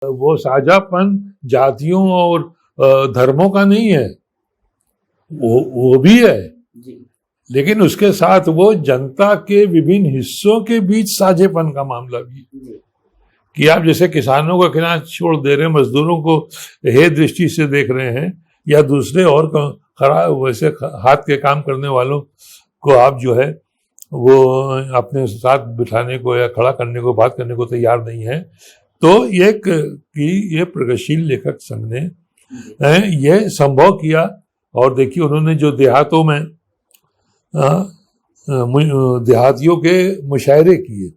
वो साझापन जातियों और धर्मों का नहीं है, वो भी है, लेकिन उसके साथ वो जनता के विभिन्न हिस्सों के बीच साझेपन का मामला भी कि आप जैसे किसानों का किनारा छोड़ दे रहे हैं, मजदूरों को हे दृष्टि से देख रहे हैं, या दूसरे और खराब वैसे हाथ के काम करने वालों को आप जो है वो अपने साथ बिठाने को या खड़ा करने को, बात करने को तैयार नहीं है। तो ये प्रगतिशील लेखक संघ ने ये संभव किया। और देखिए उन्होंने जो देहातों में देहातियों के मुशायरे किए,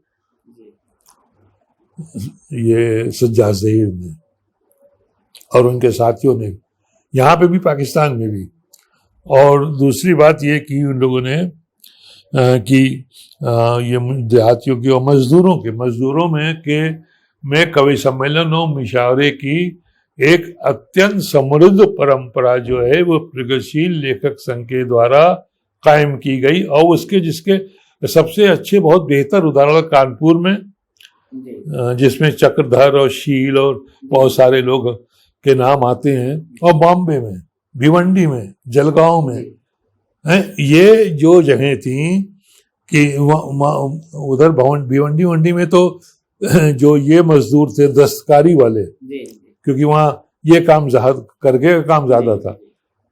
ये सज्जाद ज़हीर ने और उनके साथियों ने, यहाँ पे भी पाकिस्तान में भी। और दूसरी बात ये की उन लोगों ने कि ये देहातियों की और मजदूरों में कवि सम्मेलन और मुशावरे की एक अत्यंत समृद्ध परंपरा जो है वो प्रगतिशील लेखक संघ के द्वारा कायम की गई। और उसके जिसके सबसे अच्छे बहुत बेहतर उदाहरण कानपुर में, जिसमें चक्रधर और शील और बहुत सारे लोग के नाम आते हैं, और बॉम्बे में, भिवंडी में, जलगांव में, ये जो जगह थी कि उधर भिवंडी में तो जो ये मजदूर थे दस्तकारी वाले, क्योंकि वहाँ ये काम करके काम ज्यादा था,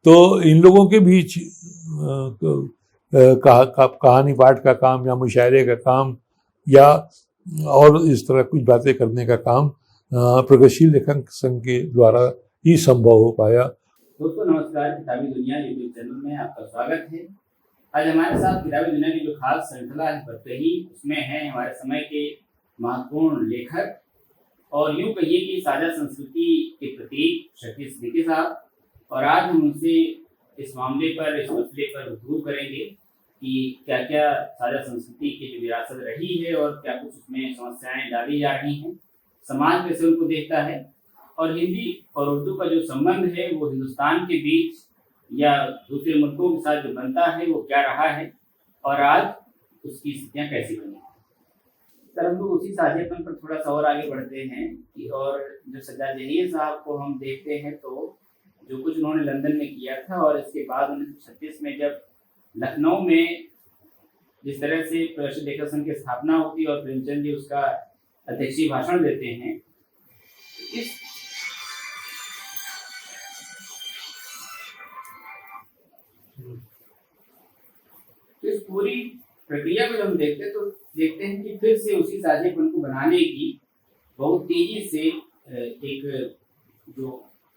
तो इन लोगों के बीच कहानी पाठ का काम या मुशायरे का काम या और इस तरह कुछ बातें करने का काम प्रगतिशील लेखक संघ के द्वारा ही संभव हो पाया। दोस्तों नमस्कार, किताबी दुनिया यूट्यूब चैनल में आपका स्वागत है। आज हमारे साथ किताबी दुनिया की जो खास श्रृंखला है बरतही, उसमें है हमारे समय के महत्वपूर्ण लेखक और यूँ कहिए कि साझा संस्कृति के प्रतीक शकील सिद्दीकी साहब। और आज हम उनसे इस मामले पर, इस मसले पर गुफ्तगू करेंगे कि क्या क्या साझा संस्कृति की जो विरासत रही है और क्या कुछ उसमें समस्याएं डाली जा रही हैं, समाज कैसे उनको देखता है, और हिंदी और उर्दू का जो संबंध है वो हिंदुस्तान के बीच या दूसरे मुल्कों के साथ जो बनता है वो क्या रहा है और आज उसकी स्थितियाँ कैसी बनी। सर, हम लोग उसी साझेपन पर थोड़ा सा और आगे बढ़ते हैं कि और जो सज्जाद ज़हीर साहब को हम देखते हैं तो जो कुछ उन्होंने लंदन में किया था और इसके बाद 1936 में जब लखनऊ में जिस तरह से प्रगतिशील लेखक संघ की स्थापना होती है और प्रेमचंद जी उसका अध्यक्षीय भाषण देते हैं, इस पूरी प्रक्रिया को जब हम देखते हैं कि फिर से उसी साझेपन को बनाने की बहुत तेजी से एक जो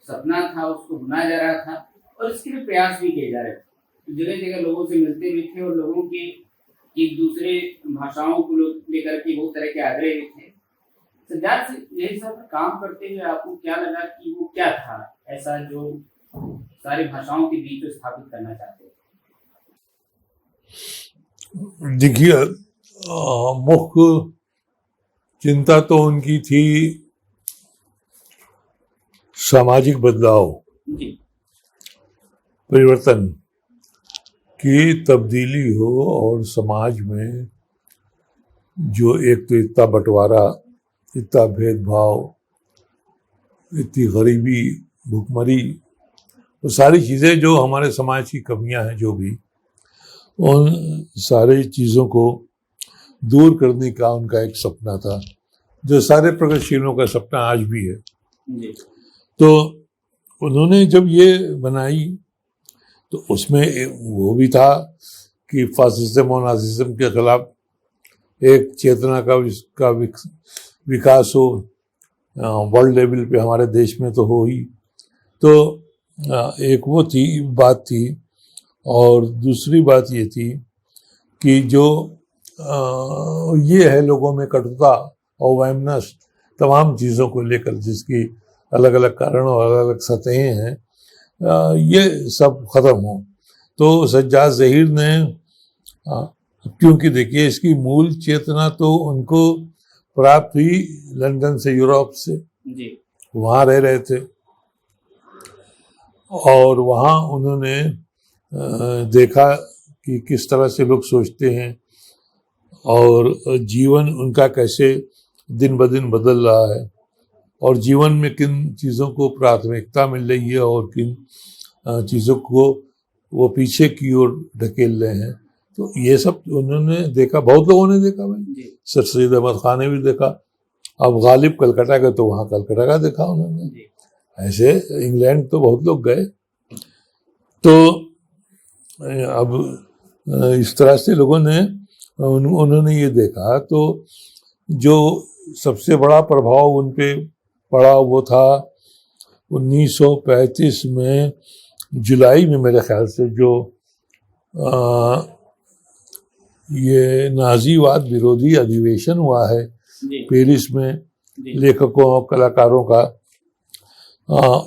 सपना था उसको बुना जा रहा था और इसके लिए प्रयास भी किए जा रहे थे। तो जगह जगह लोगों से मिलते भी थे और लोगों के एक दूसरे भाषाओं को लेकर के बहुत तरह के आग्रह भी थे। सज्जाद से यही सब काम करते हुए आपको क्या लगा कि वो क्या था ऐसा जो सारी भाषाओं के बीच स्थापित करना चाहते थे? देखिए, मुख्य चिंता तो उनकी थी सामाजिक बदलाव, परिवर्तन की तब्दीली हो और समाज में जो एक तो इतना बंटवारा, इतना भेदभाव, इतनी गरीबी, भुखमरी, वो सारी चीज़ें जो हमारे समाज की कमियां हैं, जो भी उन सारी चीज़ों को दूर करने का उनका एक सपना था, जो सारे प्रगतिशीलों का सपना आज भी है। तो उन्होंने जब ये बनाई तो उसमें वो भी था कि फासिज्म और नाजिज्म के खिलाफ एक चेतना का विकास हो, वर्ल्ड लेवल पे हमारे देश में तो हो ही। तो एक वो बात थी और दूसरी बात ये थी कि जो ये है लोगों में कटुता और वैमनस्य तमाम चीज़ों को लेकर, जिसकी अलग अलग कारण और अलग अलग सतहें हैं, ये सब ख़त्म हो। तो सज्जाद ज़हीर ने, क्योंकि देखिए इसकी मूल चेतना तो उनको प्राप्त हुई लंदन से, यूरोप से, वहाँ रह रहे थे और वहाँ उन्होंने देखा कि किस तरह से लोग सोचते हैं और जीवन उनका कैसे दिन ब दिन बदल रहा है और जीवन में किन चीज़ों को प्राथमिकता मिल रही है और किन चीज़ों को वो पीछे की ओर ढकेल रहे हैं। तो ये सब उन्होंने देखा, बहुत लोगों ने देखा भाई। जी सर सैयद अहमद खान ने भी देखा। अब गालिब कलकत्ता गए तो वहाँ कलकत्ता का देखा उन्होंने। जी ऐसे इंग्लैंड तो बहुत लोग गए। तो अब इस तरह से लोगों ने उन्होंने ये देखा। तो जो सबसे बड़ा प्रभाव उन पे पड़ा वो था 1935 में जुलाई में, मेरे ख्याल से, जो ये नाजीवाद विरोधी अधिवेशन हुआ है जी पेरिस में जी लेखकों और कलाकारों का,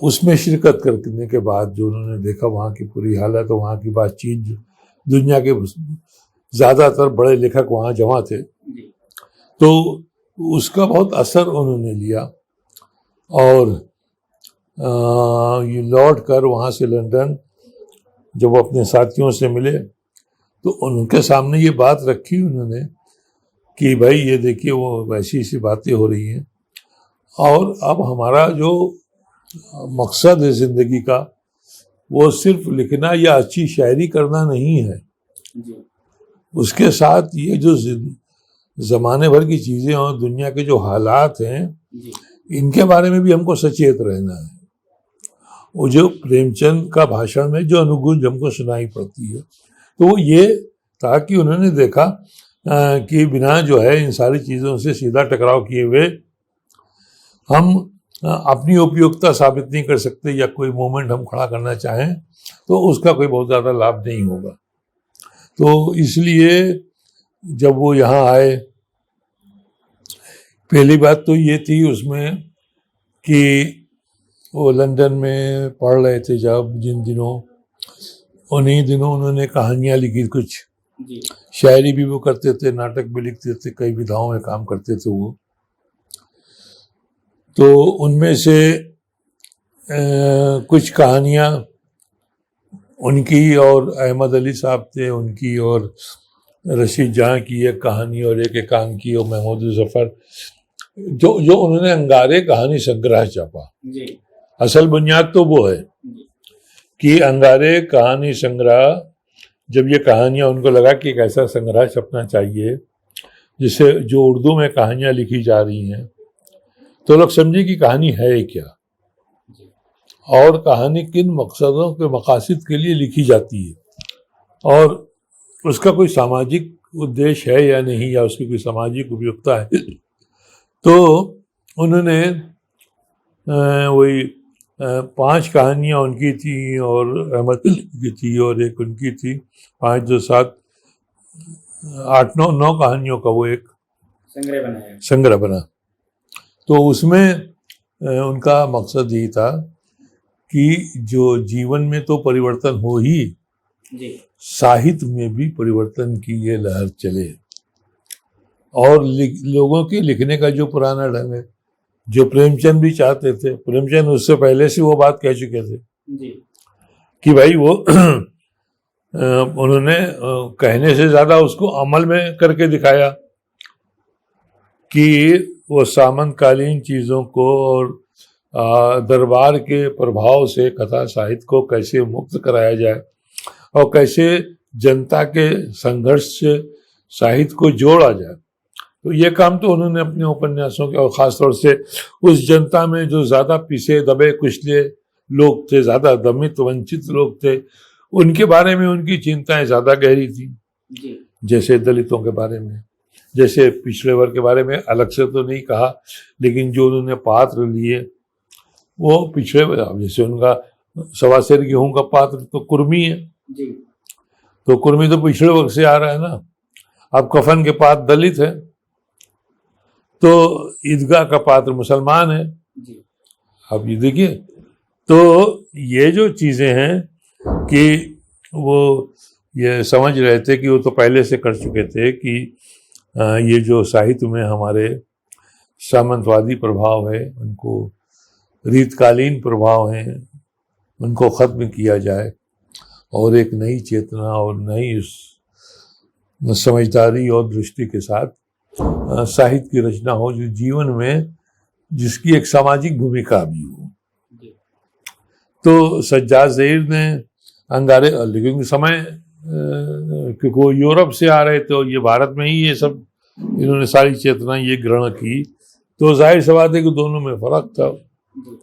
उसमें शिरकत करने के बाद जो उन्होंने देखा वहाँ की पूरी हालत, वहाँ की बातचीत, दुनिया के ज़्यादातर बड़े लेखक वहाँ जमा थे, जी तो उसका बहुत असर उन्होंने लिया। और ये लौट कर वहाँ से लंदन जब वो अपने साथियों से मिले तो उनके सामने ये बात रखी उन्होंने कि भाई ये देखिए वो वैसी ऐसी बातें हो रही हैं, और अब हमारा जो मकसद है ज़िंदगी का वो सिर्फ लिखना या अच्छी शायरी करना नहीं है, जी उसके साथ ये जो ज़माने भर की चीज़ें और दुनिया के जो हालात हैं जी इनके बारे में भी हमको सचेत रहना है। वो जो प्रेमचंद का भाषण में जो अनुगूंज हमको सुनाई पड़ती है, तो वो ये था कि उन्होंने देखा कि बिना जो है इन सारी चीज़ों से सीधा टकराव किए हुए हम अपनी उपयोगिता साबित नहीं कर सकते, या कोई मूवमेंट हम खड़ा करना चाहें तो उसका कोई बहुत ज़्यादा लाभ नहीं होगा। तो इसलिए जब वो यहाँ आए, पहली बात तो ये थी उसमें कि वो लंदन में पढ़ रहे थे जब, जिन दिनों, उन्हीं दिनों उन्होंने कहानियाँ लिखी कुछ, जी शायरी भी वो करते थे, नाटक भी लिखते थे, कई विधाओं में काम करते थे वो। तो उनमें से कुछ कहानियाँ उनकी और अहमद अली साहब थे उनकी, और रशीद जहाँ की एक कहानी और एक एकांकी और महमूद ज़फ़र, जो जो उन्होंने अंगारे कहानी संग्रह छापा। जी असल बुनियाद तो वो है जी कि अंगारे कहानी संग्रह, जब ये कहानियाँ उनको लगा कि एक ऐसा संग्रह छपना चाहिए जिससे जो उर्दू में कहानियाँ लिखी जा रही हैं, तो लोग समझे कि कहानी है क्या, जी और कहानी किन मकसदों के मकासद के लिए लिखी जाती है, और उसका कोई सामाजिक उद्देश्य है या नहीं, या उसकी कोई सामाजिक उपयोगिता है। तो उन्होंने वही 5 कहानियाँ उनकी थी और अहमद की थी, और एक उनकी थी, 5 2 7 8 9 कहानियों का वो एक संग्रह बना। तो उसमें उनका मकसद यही था कि जो जीवन में तो परिवर्तन हो ही, जी साहित्य में भी परिवर्तन की ये लहर चले, और लोगों के लिखने का जो पुराना ढंग है, जो प्रेमचंद भी चाहते थे, प्रेमचंद उससे पहले से वो बात कह चुके थे जी कि भाई वो उन्होंने कहने से ज़्यादा उसको अमल में करके दिखाया कि वो सामंतकालीन चीज़ों को और दरबार के प्रभाव से कथा साहित्य को कैसे मुक्त कराया जाए, और कैसे जनता के संघर्ष से साहित्य को जोड़ा जाए। तो ये काम तो उन्होंने अपने उपन्यासों के, और ख़ासतौर से उस जनता में जो ज़्यादा पिसे दबे कुचले लोग थे, ज़्यादा दमित वंचित लोग थे, उनके बारे में उनकी चिंताएं ज़्यादा गहरी थी। जी जैसे दलितों के बारे में, जैसे पिछड़े वर्ग के बारे में अलग से तो नहीं कहा, लेकिन जो उन्होंने पात्र लिए वो पिछड़े, जैसे उनका सवा सेर गेहूं का पात्र तो कुर्मी है, जी तो कुर्मी तो पिछड़े वर्ग से आ रहा है ना। अब कफन के पात्र दलित है, तो ईदगाह का पात्र मुसलमान है। जी अब ये देखिए, तो ये जो चीज़ें हैं कि वो ये समझ रहे थे कि वो तो पहले से कर चुके थे कि ये जो साहित्य में हमारे सामंतवादी प्रभाव है, उनको रीतकालीन प्रभाव हैं, उनको ख़त्म किया जाए, और एक नई चेतना और नई समझदारी और दृष्टि के साथ साहित्य की रचना हो जो जीवन में जिसकी एक सामाजिक भूमिका भी हो। जी तो सज्जाद ज़हीर ने अंगारे, लेकिन समय क्योंकि वो यूरोप से आ रहे थे और ये भारत में ही ये सब इन्होंने सारी चेतना ये ग्रहण की, तो जाहिर सी बात है कि दोनों में फर्क था। जी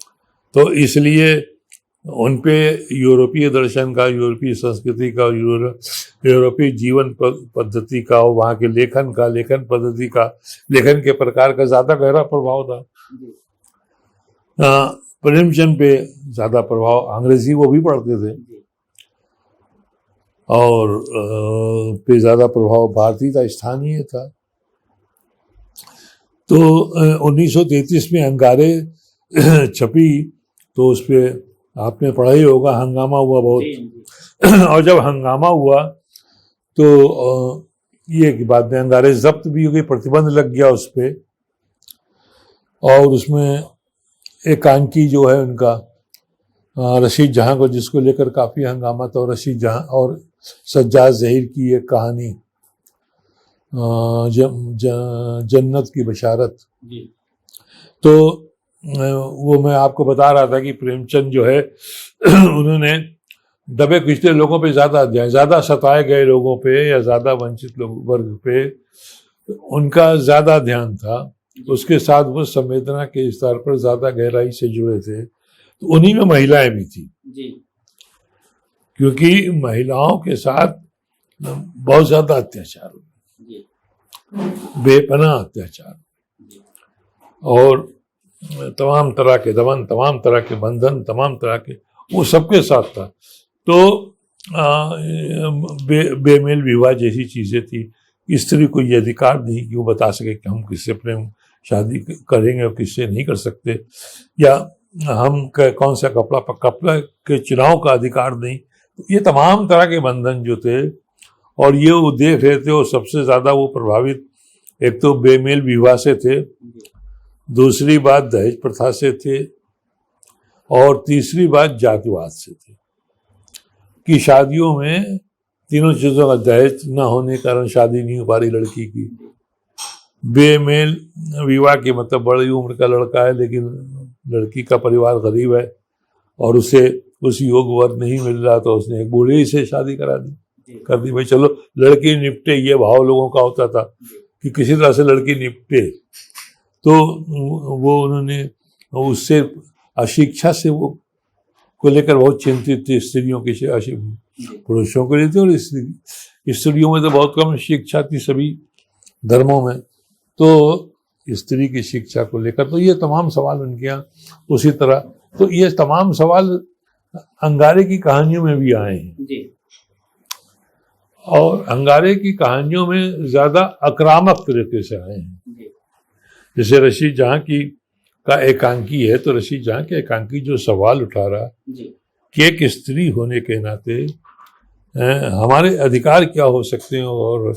तो इसलिए उन पे यूरोपीय दर्शन का, यूरोपीय संस्कृति का, यूरोपीय जीवन पद्धति का, वहाँ के लेखन का, लेखन पद्धति का, लेखन के प्रकार का ज़्यादा गहरा प्रभाव था। जी प्रेमचंद पे ज़्यादा प्रभाव, अंग्रेजी वो भी पढ़ते थे, जी और पे ज़्यादा प्रभाव भारतीय था, स्थानीय था। तो 1933 में अंगारे छपी, तो उस पर आपने पढ़ा ही होगा, हंगामा हुआ बहुत। जी और जब हंगामा हुआ तो ये कि बाद में अंगारे जब्त भी हो गई, प्रतिबंध लग गया उस पर, और उसमें एकांकी जो है उनका रशीद जहां को, जिसको लेकर काफ़ी हंगामा था, और रशीद जहां और सज्जाद ज़हीर की एक कहानी जन्नत की बशारत। जी तो वो मैं आपको बता रहा था कि प्रेमचंद जो है उन्होंने दबे कुचले लोगों पे ज़्यादा सताए गए लोगों पे या ज़्यादा वंचित लोग वर्ग पे उनका ज़्यादा ध्यान था। उसके साथ वो संवेदना के स्तर पर ज़्यादा गहराई से जुड़े थे। तो उन्हीं में महिलाएं भी थी, जी क्योंकि महिलाओं के साथ बहुत ज़्यादा अत्याचार हुए, जी बेपनाह अत्याचार, जी और तमाम तरह के दमन, तमाम तरह के बंधन, तमाम तरह के, वो सबके साथ था। तो बेमेल विवाह जैसी चीज़ें थी। स्त्री को ये अधिकार नहीं कि वो बता सके कि हम किससे प्रेम शादी करेंगे और किससे नहीं कर सकते, या हम कौन सा कपड़ा के चुनाव का अधिकार नहीं। ये तमाम तरह के बंधन जो थे, और ये वो देख रहे थे, और सबसे ज़्यादा वो प्रभावित एक तो बेमेल विवाह से थे, दूसरी बात दहेज प्रथा से थे, और तीसरी बात जातिवाद से थे कि शादियों में तीनों चीज़ों का दहेज न होने के कारण शादी नहीं हो पा रही लड़की की। बेमेल विवाह के मतलब बड़ी उम्र का लड़का है लेकिन लड़की का परिवार गरीब है और उसे उस योग वर नहीं मिल रहा, तो उसने एक बूढ़े ही से शादी कर दी। भाई चलो लड़की निपटे, ये भाव लोगों का होता था कि किसी तरह से लड़की निपटे। तो वो उन्होंने उससे अशिक्षा से वो को लेकर बहुत चिंतित थे। स्त्रियों की, पुरुषों के लिए थे, और स्त्रियों में तो बहुत कम शिक्षा थी सभी धर्मों में, तो स्त्री की शिक्षा को लेकर तो ये तमाम सवाल उनके यहाँ उसी तरह। तो ये तमाम सवाल अंगारे की कहानियों में भी आए हैं जी और अंगारे की कहानियों में ज्यादा आक्रामक तरीके से आए हैं। जी जैसे रशीद जहां की का एकांकी है, तो रशीद जहां के एकांकी जो सवाल उठा रहा जी कि एक स्त्री होने के नाते हमारे अधिकार क्या हो सकते हैं, और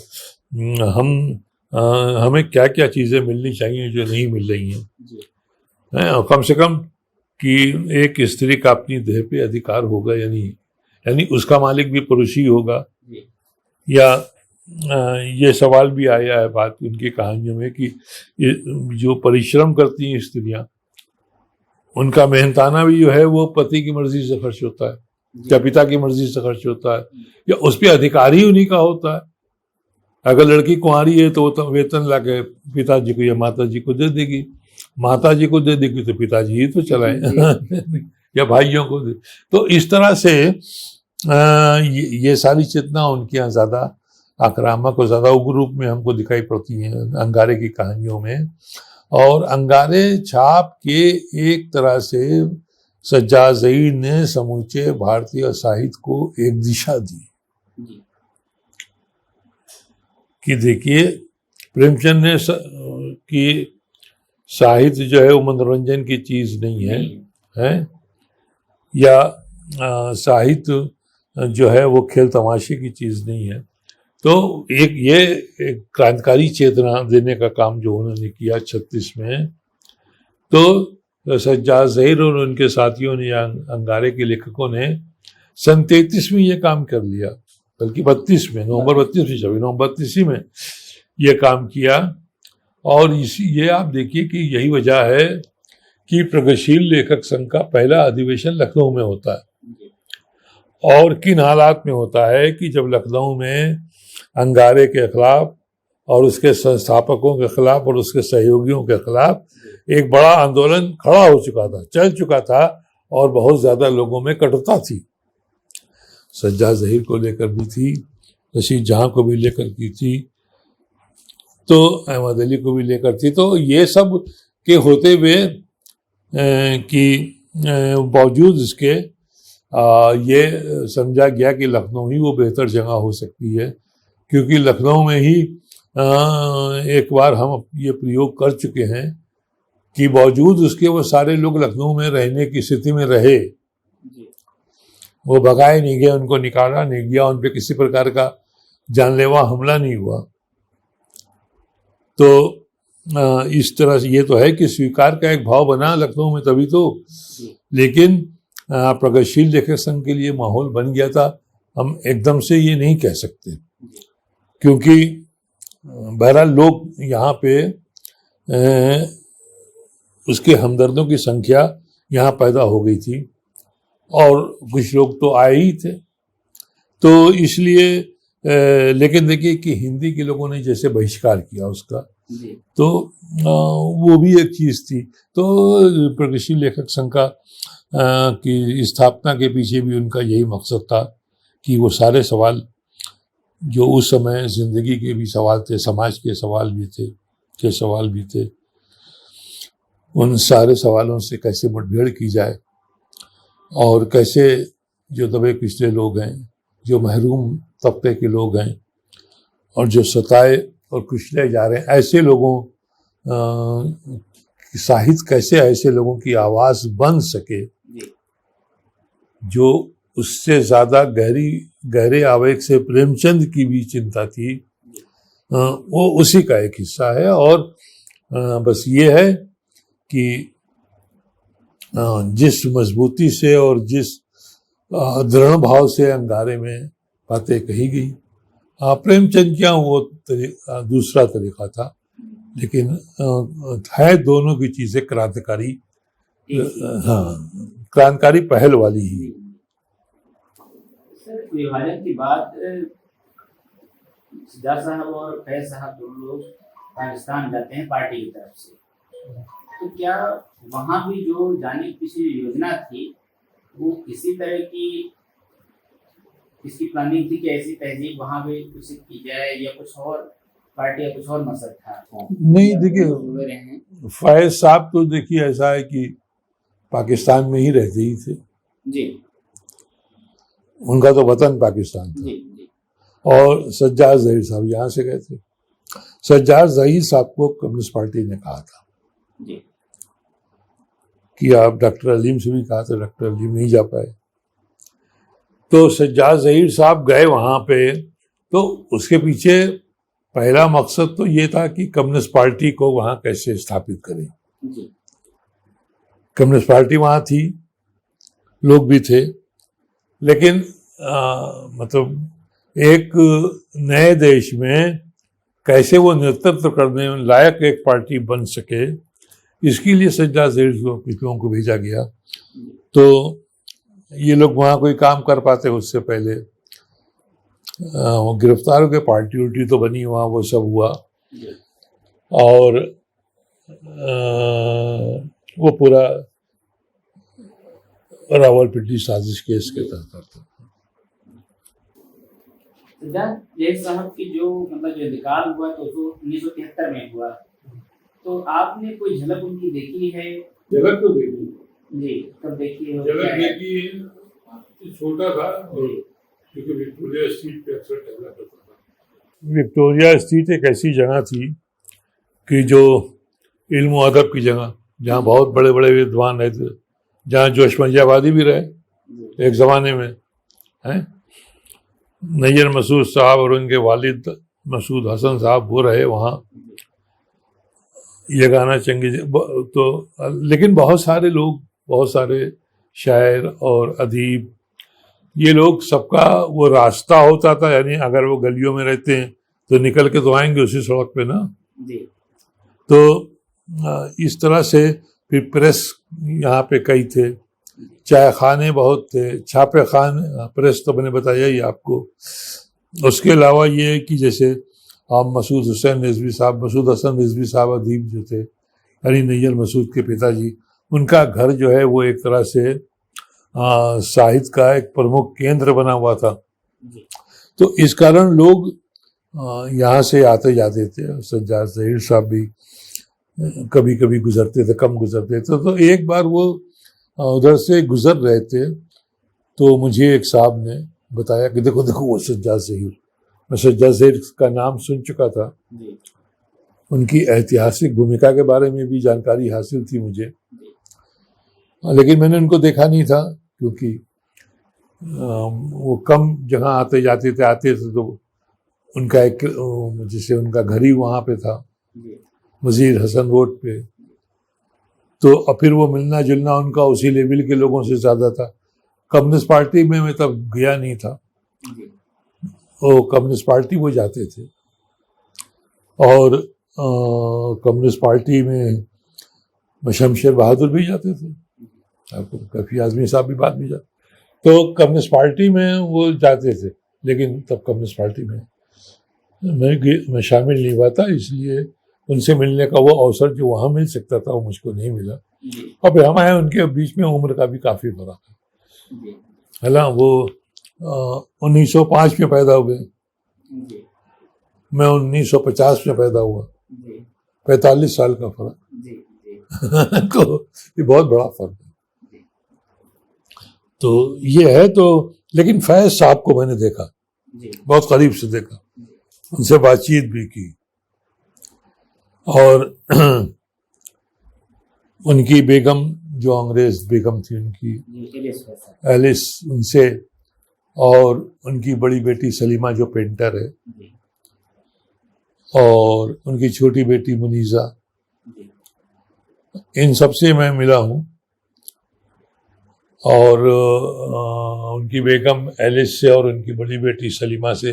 हमें क्या क्या चीज़ें मिलनी चाहिए जो नहीं मिल रही हैं, और कम से कम कि एक स्त्री का अपनी देह पे अधिकार होगा, यानी उसका मालिक भी पुरुष ही होगा। या ये सवाल भी आया है बात उनकी कहानियों में कि जो परिश्रम करती हैं स्त्रियां, उनका मेहनताना भी जो है वो पति की मर्जी से खर्च होता है या पिता की मर्जी से खर्च होता है, या उस पर अधिकार ही उन्हीं का होता है। अगर लड़की कुंवारी है तो वो तो वेतन लाके पिताजी को या माता जी को दे देगी, माता जी को दे देगी तो पिताजी ही तो चलाए या भाइयों को दे। तो इस तरह से ये सारी चेतना उनके यहाँ ज़्यादा आक्रामक और ज़्यादा उग्र रूप में हमको दिखाई पड़ती है अंगारे की कहानियों में। और अंगारे छाप के एक तरह से सज्जाद ज़हीर ने समूचे भारतीय साहित्य को एक दिशा दी कि देखिए प्रेमचंद ने कि साहित्य जो है वो मनोरंजन की चीज़ नहीं है, या साहित्य जो है वो खेल तमाशे की चीज़ नहीं है। तो एक क्रांतिकारी चेतना देने का काम जो उन्होंने किया 36 में, तो सज्जाद ज़हीर और उनके साथियों ने या अंगारे के लेखकों ने सन 33 में ये काम कर लिया, बल्कि 32 में, नवंबर 32 में, 26 नवंबर 32 में ये काम किया। और ये आप देखिए कि यही वजह है कि प्रगतिशील लेखक संघ का पहला अधिवेशन लखनऊ में होता है। और किन हालात में होता है कि जब लखनऊ में अंगारे के खिलाफ और उसके संस्थापकों के खिलाफ और उसके सहयोगियों के खिलाफ एक बड़ा आंदोलन खड़ा हो चुका था, चल चुका था, और बहुत ज्यादा लोगों में कटुता थी। सज्जाद ज़हीर को लेकर भी थी, रशीद जहां को भी लेकर की थी, तो अहमद अली को भी लेकर थी। तो ये सब के होते हुए कि बावजूद इसके ये समझा गया कि लखनऊ ही वो बेहतर जगह हो सकती है, क्योंकि लखनऊ में ही एक बार हम ये प्रयोग कर चुके हैं कि बावजूद उसके वो सारे लोग लखनऊ में रहने की स्थिति में रहे, वो भगाए नहीं गए, उनको निकाला नहीं गया, उन पे किसी प्रकार का जानलेवा हमला नहीं हुआ। तो इस तरह से ये तो है कि स्वीकार का एक भाव बना लखनऊ में तभी तो, लेकिन प्रगतिशील लेखक संघ के लिए माहौल बन गया था, हम एकदम से ये नहीं कह सकते, क्योंकि बहरहाल लोग यहाँ पे उसके हमदर्दों की संख्या यहाँ पैदा हो गई थी और कुछ लोग तो आए ही थे, तो इसलिए लेकिन देखिए कि हिंदी के लोगों ने जैसे बहिष्कार किया उसका, तो वो भी एक चीज थी। तो प्रगतिशील लेखक संघ का की स्थापना के पीछे भी उनका यही मकसद था कि वो सारे सवाल जो उस समय जिंदगी के भी सवाल थे, समाज के सवाल भी थे, उन सारे सवालों से कैसे मुठभेड़ की जाए और कैसे जो दबे पिछले लोग हैं, जो महरूम तबके के लोग हैं और जो सताए और कुचले जा रहे हैं, ऐसे लोगों साहित्य कैसे ऐसे लोगों की आवाज बन सके, जो उससे ज्यादा गहरे आवेग से प्रेमचंद की भी चिंता थी, वो उसी का एक हिस्सा है। और बस ये है कि जिस मजबूती से और जिस दृढ़ भाव से अंगारे में बातें कही गई, प्रेमचंद क्या वो दूसरा तरीका था, लेकिन है दोनों की चीजें क्रांतिकारी, क्रांतिकारी पहल वाली ही। सर, विभाजन के बाद सज्जाद साहब और फैज साहब दोनों लोग पाकिस्तान जाते हैं पार्टी की तरफ से, तो क्या वहाँ भी जो जाने की पिछली योजना थी वो किसी तरह की इसकी प्लानिंग थी कि ऐसी तहजीब वहाँ भी कुछ की जाए, या कुछ और पार्टी या कुछ और मकसद था? नहीं, देखिए फैज साहब तो देखिए ऐसा है कि पाकिस्तान में ही रहते ही थे जी, उनका तो वतन पाकिस्तान था जी। और सज्जाद ज़हीर साहब यहाँ से गए थे। सज्जाद ज़हीर साहब को कम्युनिस्ट पार्टी ने कहा था जी कि आप डॉक्टर अलीम से भी कहा था, डॉक्टर अलीम नहीं जा पाए, तो सज्जाद ज़हीर साहब गए वहाँ पे, तो उसके पीछे पहला मकसद तो ये था कि कम्युनिस्ट पार्टी को वहाँ कैसे स्थापित करें। कम्युनिस्ट पार्टी वहाँ थी, लोग भी थे, लेकिन मतलब एक नए देश में कैसे वो नेतृत्व करने लायक एक पार्टी बन सके, इसके लिए सज्जाद ज़हीर को भेजा गया। तो ये लोग वहाँ कोई काम कर पाते उससे पहले, वो गिरफ्तार हो गए, पार्टी उल्टी तो बनी वहाँ, वो सब हुआ, और वो पूरा रावलपिंडी साजिश केस के तहत था। सज्जाद ज़हीर साहब की जो इंतकाल हुआ तो 1973 में हुआ, तो आपने कोई झलक उनकी देखी है? झलक तो देखी जी, कब देखी है? झलक देखी, छोटा था क्योंकि विक्टोरिया स्ट्रीट पे अक्सर टहला करता था। विक्टोरिया स्ट्रीट एक ऐसी जगह थी कि जो इल्म और अदब की जगह, जहाँ बहुत बड़े बड़े विद्वान रहते, जहाँ जोशमंजाबादी भी रहे एक ज़माने में, हैं नैयर मसूद साहब और उनके वालिद मसूद हसन साहब वो रहे वहाँ, ये गाना चंगी तो। लेकिन बहुत सारे लोग, बहुत सारे शायर और अदीब, ये लोग सबका वो रास्ता होता था, यानी अगर वो गलियों में रहते हैं तो निकल के तो आएंगे उसी सड़क पे ना। जी। तो इस तरह से फिर प्रेस यहाँ पे कई थे, चाय खाने बहुत थे, छापे खाने, प्रेस तो मैंने बताया ही आपको। उसके अलावा ये है कि जैसे आप मसूद हसन रिजवी साहब अदीब जो थे, अली नैयर मसूद के पिताजी, उनका घर जो है वो एक तरह से साहित्य का एक प्रमुख केंद्र बना हुआ था। तो इस कारण लोग यहाँ से आते जाते थे। सज्जाद ज़हीर साहब भी कभी कभी गुजरते थे, कम गुजरते थे। तो एक बार वो उधर से गुजर रहे थे तो मुझे एक साहब ने बताया कि देखो देखो वो सज्जाद ज़हीर। मैं सज्जाद ज़हीर का नाम सुन चुका था, उनकी ऐतिहासिक भूमिका के बारे में भी जानकारी हासिल थी मुझे, लेकिन मैंने उनको देखा नहीं था क्योंकि वो कम जगह आते जाते थे तो उनका एक जैसे उनका घर ही वहाँ पे था, वजीर हसन रोड पे। तो अब फिर वो मिलना जुलना उनका उसी लेवल के लोगों से ज़्यादा था। कम्युनिस्ट पार्टी में मैं तब गया नहीं था, वो कम्युनिस्ट पार्टी वो जाते थे और कम्युनिस्ट पार्टी में शमशेर बहादुर भी जाते थे, आपको कफी आजमी साहब भी बाद में जाते। तो कम्युनिस्ट पार्टी में वो जाते थे, लेकिन तब कम्युनिस्ट पार्टी में मैं शामिल नहीं हुआ था, इसलिए उनसे मिलने का वो अवसर जो वहाँ मिल सकता था वो मुझको नहीं मिला। और फिर हमारे उनके बीच में उम्र का भी काफ़ी फर्क है। हालांकि वो 1905 में पैदा हुए, मैं 1950 में पैदा हुआ, 45 साल का फर्क तो ये बहुत बड़ा फर्क है। तो ये है। तो लेकिन फैज साहब को मैंने देखा, बहुत करीब से देखा, उनसे बातचीत भी की और उनकी बेगम जो अंग्रेज बेगम थी उनकी एलिस, उनसे, और उनकी बड़ी बेटी सलीमा जो पेंटर है, और उनकी छोटी बेटी मुनीजा, इन सबसे मैं मिला हूँ। और उनकी बेगम एलिस से और उनकी बड़ी बेटी सलीमा से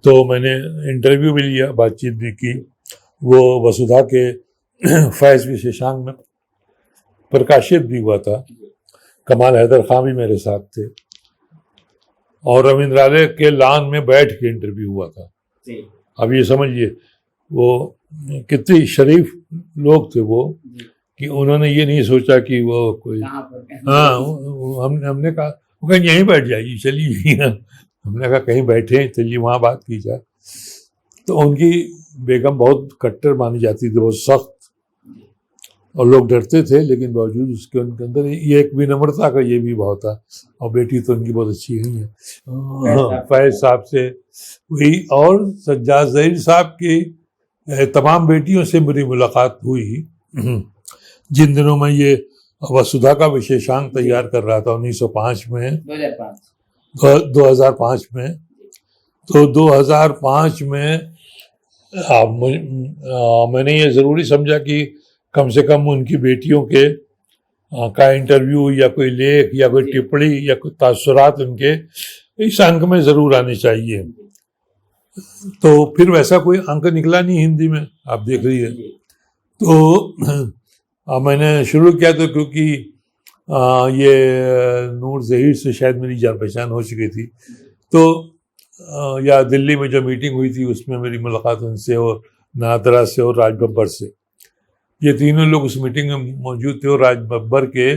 तो मैंने इंटरव्यू भी लिया, बातचीत भी की। वो वसुधा के फैज़ विशेषांक में प्रकाशित भी हुआ था। कमाल हैदर खां भी मेरे साथ थे और रविंद्रालय के लान में बैठ के इंटरव्यू हुआ था। अब ये समझिए वो कितने शरीफ लोग थे वो, कि उन्होंने ये नहीं सोचा कि वो कोई, हाँ, हमने कहा वो कहीं यहीं बैठ जाइए, चलिए। हमने कहा कहीं बैठे, चलिए वहाँ बात की जाए। तो उनकी बेगम बहुत कट्टर मानी जाती थी, बहुत सख्त, और लोग डरते थे, लेकिन बावजूद उसके उनके अंदर ये एक विनम्रता का ये भी बहुत था। और बेटी तो उनकी बहुत अच्छी ही है, फैज साहब से हुई। और सज्जाद ज़हीर साहब की तमाम बेटियों से मेरी मुलाकात हुई जिन दिनों में ये वसुधा का विशेषांक तैयार कर रहा था 1905 में, 2005 में। तो 2005 में मैंने ये ज़रूरी समझा कि कम से कम उनकी बेटियों के का इंटरव्यू या कोई लेख या कोई टिप्पणी या कोई तासुरात उनके इस अंक में ज़रूर आने चाहिए। तो फिर वैसा कोई अंक निकला नहीं हिंदी में, आप देख रही है। तो मैंने शुरू किया तो क्योंकि ये नूर ज़हीर से शायद मेरी जान पहचान हो चुकी थी, तो या दिल्ली में जो मीटिंग हुई थी उसमें मेरी मुलाकात उनसे और नादरा से और राज बब्बर से। ये तीनों लोग उस मीटिंग में मौजूद थे और राज बब्बर के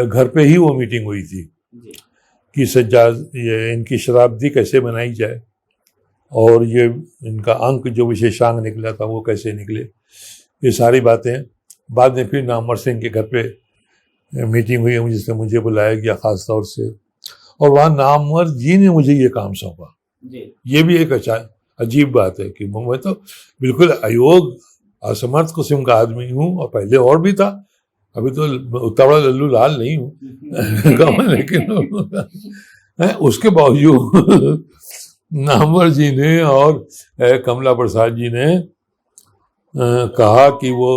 घर पे ही वो मीटिंग हुई थी कि सज्जाद ये इनकी शताब्दी कैसे मनाई जाए और ये इनका अंक जो विशेषांक निकला था वो कैसे निकले, ये सारी बातें। बाद में फिर नामवर सिंह के घर पे मीटिंग हुई जिसमें मुझे बुलाया गया ख़ास तौर से, और वहाँ नामवर जी ने मुझे ये काम सौंपा। ये भी एक अजीब बात है कि मैं तो बिल्कुल अयोग असमर्थ किस्म का आदमी हूँ, और पहले और भी था, अभी तो उतना बड़ा लल्लू लाल नहीं हूँ लेकिन उसके बावजूद नामवर जी ने और कमला प्रसाद जी ने कहा कि वो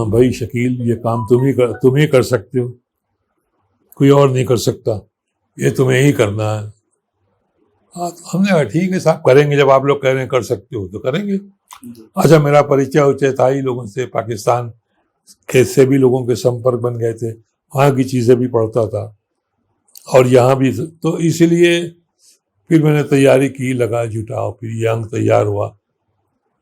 भाई शकील ये काम तुम ही कर सकते हो, कोई और नहीं कर सकता, ये तुम्हें ही करना है। हाँ, तो हमने कहा ठीक है साहब, करेंगे, जब आप लोग कह रहे हैं कर सकते हो तो करेंगे। जी, अच्छा, मेरा परिचय उचय था ही लोगों से, पाकिस्तान के से भी लोगों के संपर्क बन गए थे, वहाँ की चीज़ें भी पढ़ता था और यहाँ भी, तो इसीलिए फिर मैंने तैयारी की, लगा जुटा, और फिर ये अंक तैयार हुआ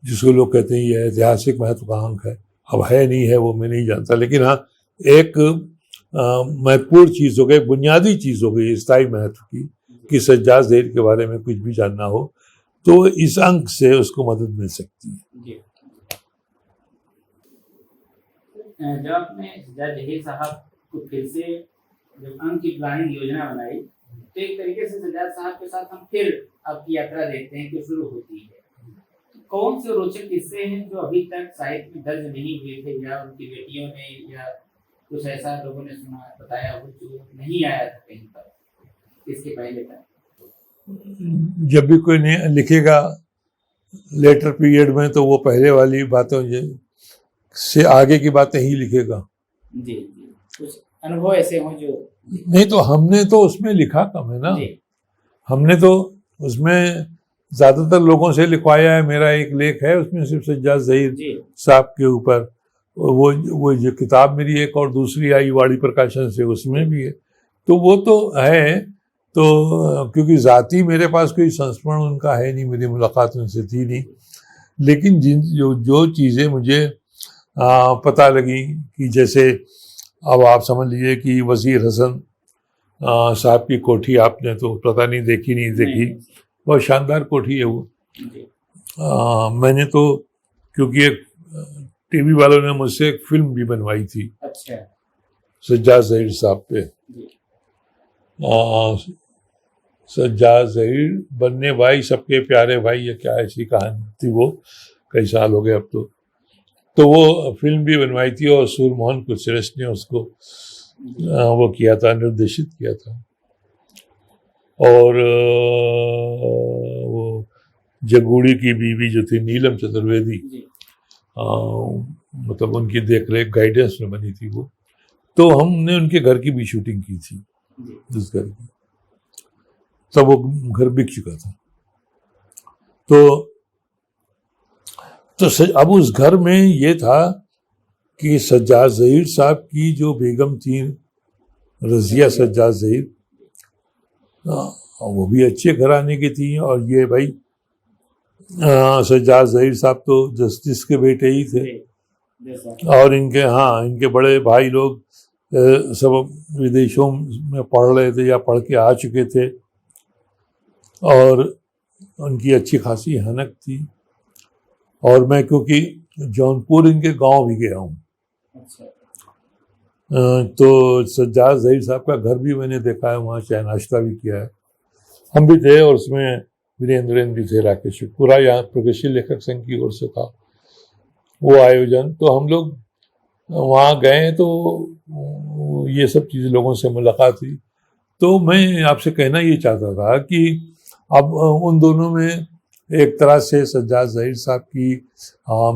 जिसको लोग कहते हैं ये ऐतिहासिक महत्व का अंक है। अब है नहीं है वो मैं नहीं जानता, लेकिन हाँ एक महत्वपूर्ण चीज़ हो गई, बुनियादी चीज़ हो गई स्थायी महत्व की, कि सज्जाद ज़हीर के बारे में कुछ भी जानना हो तो इस अंक से उसको मदद मिल सकती है। जी। जब आपने सज्जाद ज़हीर साहब को फिर से जब अंक की प्लानिंग योजना बनाई, तो एक तरीके से सज्जाद साहब के साथ हम फिर आपकी यात्रा देखते हैं कि शुरू होती है। तो कौन से रोचक किस्से हैं जो अभी तक साहित्य में दर्ज नहीं हुए थे, या उनकी बेटियों ने या कुछ ऐसा लोगों ने सुना बताया हो जो नहीं आया था कहीं पर इसके पहले तक? जब भी कोई लिखेगा लेटर पीरियड में तो वो पहले वाली बातों से आगे की बातें ही लिखेगा। जी जी, कुछ अनुभव ऐसे हों जो नहीं तो हमने तो उसमें लिखा कम है ना, जी हमने तो उसमें ज्यादातर लोगों से लिखवाया है। मेरा एक लेख है उसमें सिर्फ सज्जाद ज़हीर जी साहब के ऊपर, वो जो किताब मेरी एक और दूसरी आई वाड़ी प्रकाशन से, उसमें भी है, तो वो तो है। तो क्योंकि जाती मेरे पास कोई संस्मरण उनका है नहीं, मेरी मुलाकात उनसे थी नहीं, लेकिन जो चीज़ें मुझे पता लगी, कि जैसे अब आप समझ लीजिए कि वज़ीर हसन साहब की कोठी आपने तो पता नहीं देखी नहीं देखी, बहुत शानदार कोठी है वो। जी मैंने तो क्योंकि एक टीवी वालों ने मुझसे एक फिल्म भी बनवाई थी अच्छा सज्जाद ज़हीर साहब पे। जी सज्जाद ज़हीर बन्ने भाई सबके प्यारे भाई, या क्या ऐसी कहानी थी वो, कई साल हो गए अब तो वो फिल्म भी बनवाई थी और सूरमोहन कुलश्रेष्ठ ने उसको वो किया था, निर्देशित किया था। और वो जगूड़ी की बीवी जो थी नीलम चतुर्वेदी, जी मतलब उनकी देखरेख गाइडेंस में बनी थी वो, तो हमने उनके घर की भी शूटिंग की थी, जी उस घर की, तब वो घर बिक चुका था। तो अब उस घर में ये था कि सज्जाद ज़हीर साहब की जो बेगम थी रज़िया सज्जाद ज़हीर, वो भी अच्छे घराने की थी, और ये भाई सज्जाद ज़हीर साहब तो जस्टिस के बेटे ही थे, और इनके बड़े भाई लोग सब विदेशों में पढ़ रहे थे या पढ़ के आ चुके थे, और उनकी अच्छी खासी हनक थी। और मैं क्योंकि जौनपुर इनके गांव भी गया हूँ, तो सज्जाद ज़हीर साहब का घर भी मैंने देखा है, वहाँ चाय नाश्ता भी किया है, हम भी थे, और उसमें वीरेंद्र भी थे, राकेश पूरा यहाँ प्रगतिशील लेखक संघ की ओर से था वो आयोजन। तो हम लोग वहाँ गए तो ये सब चीज़ें लोगों से मुलाकात हुई। तो मैं आपसे कहना ये चाहता था कि अब उन दोनों में एक तरह से सज्जाद ज़हीर साहब की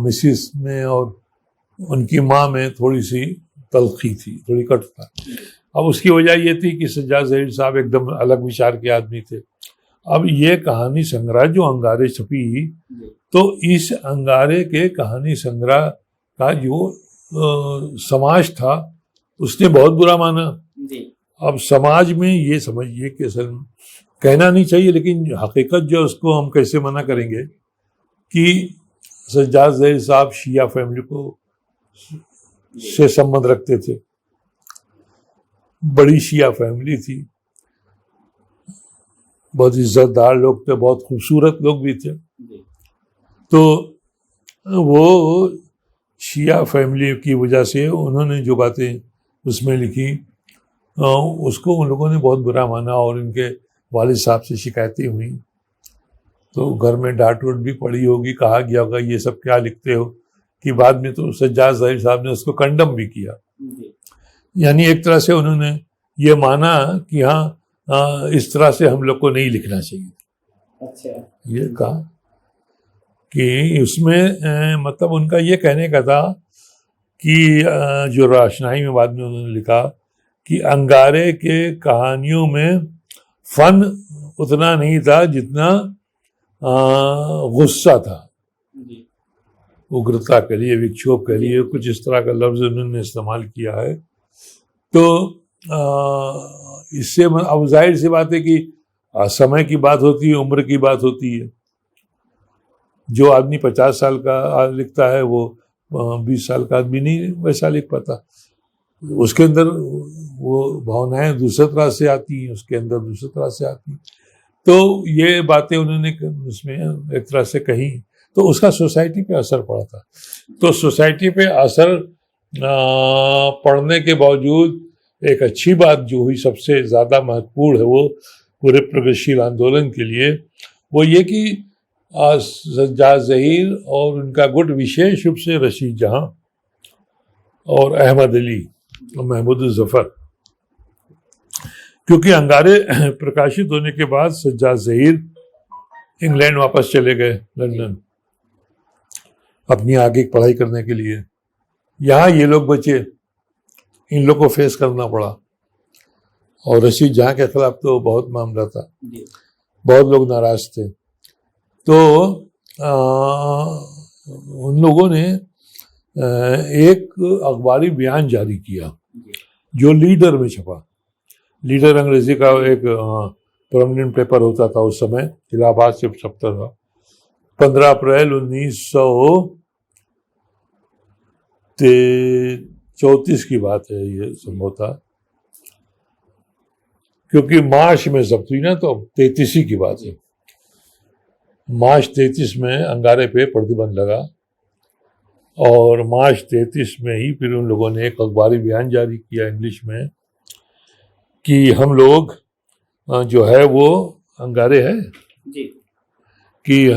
मिसिस में और उनकी माँ में थोड़ी सी तलखी थी, थोड़ी कटुता। अब उसकी वजह ये थी कि सज्जाद ज़हीर साहब एकदम अलग विचार के आदमी थे। अब ये कहानी संग्रह जो अंगारे छपी, तो इस अंगारे के कहानी संग्रह का जो समाज था उसने बहुत बुरा माना। अब समाज में ये समझिए कि असल कहना नहीं चाहिए, लेकिन हकीकत जो उसको हम कैसे मना करेंगे कि सज्जाद ज़हीर साहब शिया फैमिली को से संबंध रखते थे, बड़ी शिया फैमिली थी, बहुत इज्जतदार लोग थे, बहुत खूबसूरत लोग भी थे। तो वो शिया फैमिली की वजह से उन्होंने जो बातें उसमें लिखी उसको उन लोगों ने बहुत बुरा माना, और इनके वालिद साहब से शिकायतें हुई, तो घर में डांट वोट भी पड़ी होगी, कहा गया होगा ये सब क्या लिखते हो, कि बाद में तो सज्जाद ज़हीर साहब ने उसको कंडम भी किया। यानी एक तरह से उन्होंने ये माना कि हाँ इस तरह से हम लोग को नहीं लिखना चाहिए। अच्छा, ये कहा कि उसमें मतलब उनका ये कहने का था कि जो रोशनाई में बाद में उन्होंने लिखा कि अंगारे के कहानियों में फन उतना नहीं था जितना गुस्सा था। उग्रता के लिए, विक्षोभ के लिए, कुछ इस तरह का लफ्ज उन्होंने इस्तेमाल किया है। तो इससे अब जाहिर सी बात है कि समय की बात होती है, उम्र की बात होती है। जो आदमी 50 साल का लिखता है वो 20 साल का आदमी नहीं वैसा लिख पाता। उसके अंदर वो भावनाएं दूसरी तरह से आती हैं, उसके अंदर दूसरी तरह से आती हैं। तो ये बातें उन्होंने उसमें एक तरह से कही, तो उसका सोसाइटी पे असर पड़ा था। तो सोसाइटी पे असर पड़ने के बावजूद एक अच्छी बात जो हुई, सबसे ज़्यादा महत्वपूर्ण है वो पूरे प्रगतिशील आंदोलन के लिए, वो ये कि सज्जाद ज़हीर और उनका गुट, विशेष रूप से रशीद जहां और अहमद अली और महमूद ज़फ़र, क्योंकि अंगारे प्रकाशित होने के बाद सज्जाद ज़हीर इंग्लैंड वापस चले गए, लंदन, अपनी आगे की पढ़ाई करने के लिए। यहाँ ये लोग बचे, इन लोग को फेस करना पड़ा। और रशीद जहां के खिलाफ तो बहुत मामला था, बहुत लोग नाराज थे। तो उन लोगों ने एक अखबारी बयान जारी किया जो लीडर में छपा। लीडर अंग्रेजी का एक परमानेंट पेपर होता था उस समय, इलाहाबाद से छपता था। 15 अप्रैल 1934 की बात है ये संभवतः, क्योंकि मार्च में जब्त हुई ना, तो 33 की बात है। मार्च 33 में अंगारे पे प्रतिबंध लगा और मार्च 33 में ही फिर उन लोगों ने एक अखबारी बयान जारी किया इंग्लिश में कि हम लोग जो है वो अंगारे है जी, कि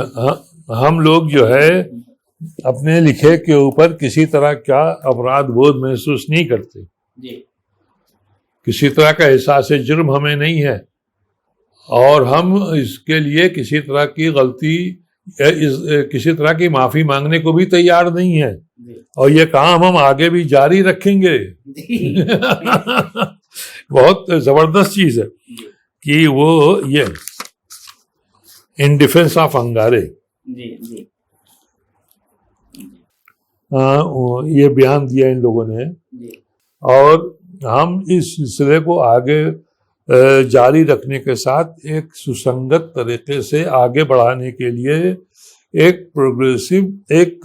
हम लोग जो है अपने लिखे के ऊपर किसी तरह का अपराध बोध महसूस नहीं करते जी, किसी तरह का एहसास जुर्म हमें नहीं है, और हम इसके लिए किसी तरह की गलती, किसी तरह की माफी मांगने को भी तैयार नहीं है, और ये काम हम आगे भी जारी रखेंगे। बहुत जबरदस्त चीज है कि वो ये इन डिफेंस ऑफ अंगारे ये बयान दिया इन लोगों ने। और हम इस सिलसिले को आगे जारी रखने के साथ एक सुसंगत तरीके से आगे बढ़ाने के लिए एक प्रोग्रेसिव, एक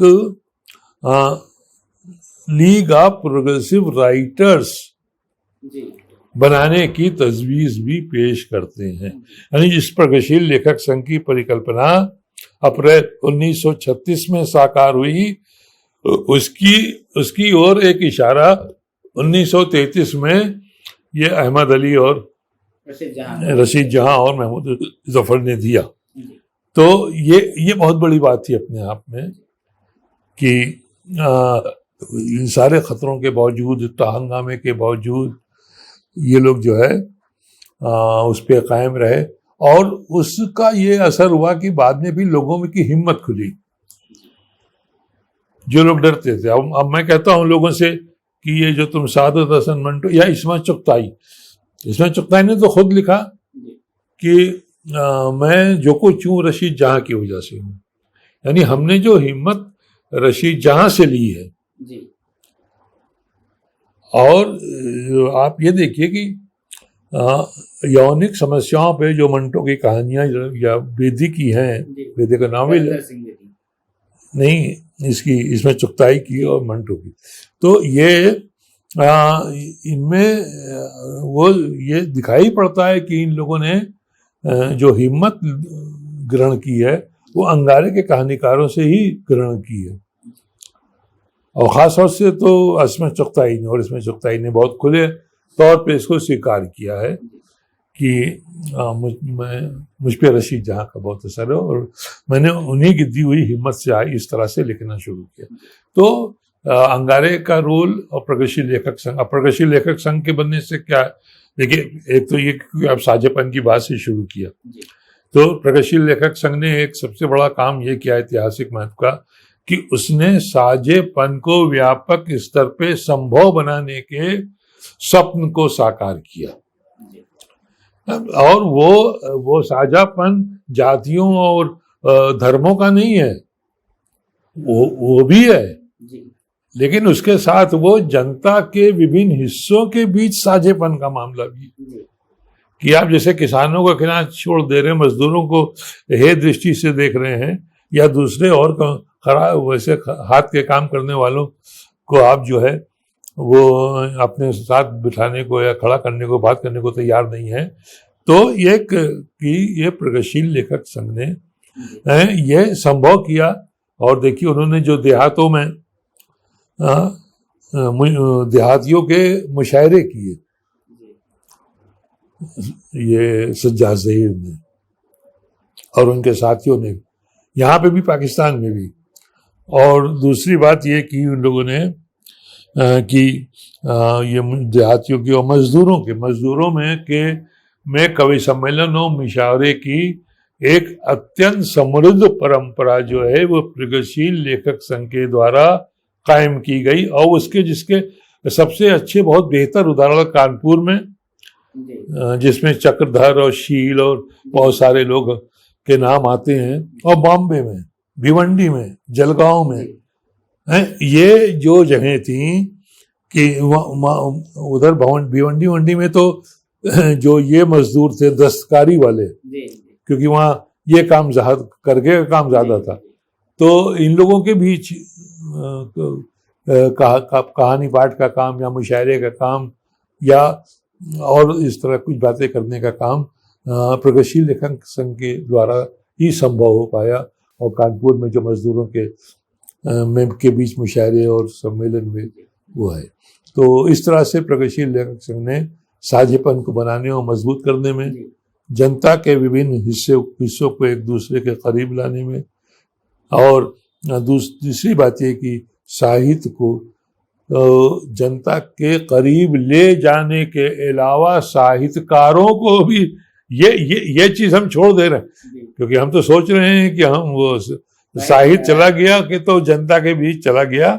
लीग ऑफ प्रोग्रेसिव राइटर्स बनाने की तजवीज भी पेश करते हैं। यानी इस प्रगतिशील लेखक संघ की परिकल्पना अप्रैल 1936 में साकार हुई, उसकी ओर एक इशारा 1933 में ये अहमद अली और रशीद जहां और महमूद ज़फ़र ने दिया। तो ये बहुत बड़ी बात थी अपने आप में कि इन सारे खतरों के बावजूद, हंगामे के बावजूद ये लोग जो है उस पर कायम रहे, और उसका ये असर हुआ कि बाद में भी लोगों में की हिम्मत खुली। जो लोग डरते थे, अब मैं कहता हूँ लोगों से कि ये जो तुम सादत हसन मंटो या इस्माइल चुगताई ने तो खुद लिखा कि मैं जो कुछ हूँ रशीद जहां की वजह से हूँ। यानी हमने जो हिम्मत रशीद जहां से ली है जी। और आप ये देखिए कि यौनिक समस्याओं पे जो मंटो की कहानियां या बेदी की हैं, बेदी का नावल नहीं, इसमें चुगताई की और मंटो की, तो ये इनमें वो ये दिखाई पड़ता है कि इन लोगों ने जो हिम्मत ग्रहण की है वो अंगारे के कहानीकारों से ही ग्रहण की है। और ख़ास तौर से तो इसमें चुगताई ने बहुत खुले तौर पे इसको स्वीकार किया है कि मुझ पे रशीद जहां का बहुत असर है, और मैंने उन्हीं की दी हुई हिम्मत से इस तरह से लिखना शुरू किया। तो अंगारे का रोल और प्रगतिशील लेखक संघ के बनने से क्या, देखिए एक तो ये कि आप साझेपन की बात से शुरू किया, तो प्रगतिशील लेखक संघ ने एक सबसे बड़ा काम ये किया ऐतिहासिक महत्व का कि उसने साझेपन को व्यापक स्तर पे संभव बनाने के स्वप्न को साकार किया। और वो साझापन जातियों और धर्मों का नहीं है, वो भी है, जी लेकिन उसके साथ वो जनता के विभिन्न हिस्सों के बीच साझेपन का मामला भी है। जी कि आप जैसे किसानों को खिला छोड़ दे रहे हैं, मजदूरों को हे दृष्टि से देख रहे हैं, या दूसरे और खराब वैसे हाथ के काम करने वालों को आप जो है वो अपने साथ बिठाने को या खड़ा करने को, बात करने को तैयार नहीं है। तो ये प्रगतिशील लेखक संघ ने ये संभव किया। और देखिए उन्होंने जो देहातों में देहातियों के मुशायरे किए, ये सज्जाद ज़हीर ने और उनके साथियों ने, यहाँ पे भी पाकिस्तान में भी। और दूसरी बात ये की उन लोगों ने कि ये देहातियों की और मजदूरों में कवि सम्मेलन और मुशावरे की एक अत्यंत समृद्ध परंपरा जो है वो प्रगतिशील लेखक संघ के द्वारा कायम की गई। और उसके जिसके सबसे अच्छे बहुत बेहतर उदाहरण कानपुर में, जिसमें चक्रधर और शील और बहुत सारे लोग के नाम आते हैं, और बॉम्बे में, भिवंडी में, जलगांव में, ये जो जगह थी कि उधर भिवंडी में तो जो ये मजदूर थे दस्तकारी वाले, क्योंकि वहाँ ये काम करके काम ज्यादा था, तो इन लोगों के बीच कहानी पाठ का काम या मुशायरे का काम या और इस तरह कुछ बातें करने का काम प्रगतिशील लेखक संघ के द्वारा ही संभव हो पाया। और कानपुर में जो मजदूरों के बीच मुशायरे और सम्मेलन में वो है। तो इस तरह से प्रगतिशील लेखक संघ ने साझेपन को बनाने और मजबूत करने में, जनता के विभिन्न हिस्सों को एक दूसरे के करीब लाने में, और दूसरी बात ये कि साहित्य को जनता के करीब ले जाने के अलावा साहित्यकारों को भी ये चीज हम छोड़ दे रहे हैं, क्योंकि हम तो सोच रहे हैं कि हम वो साहित्य चला गया कि तो जनता के बीच चला गया,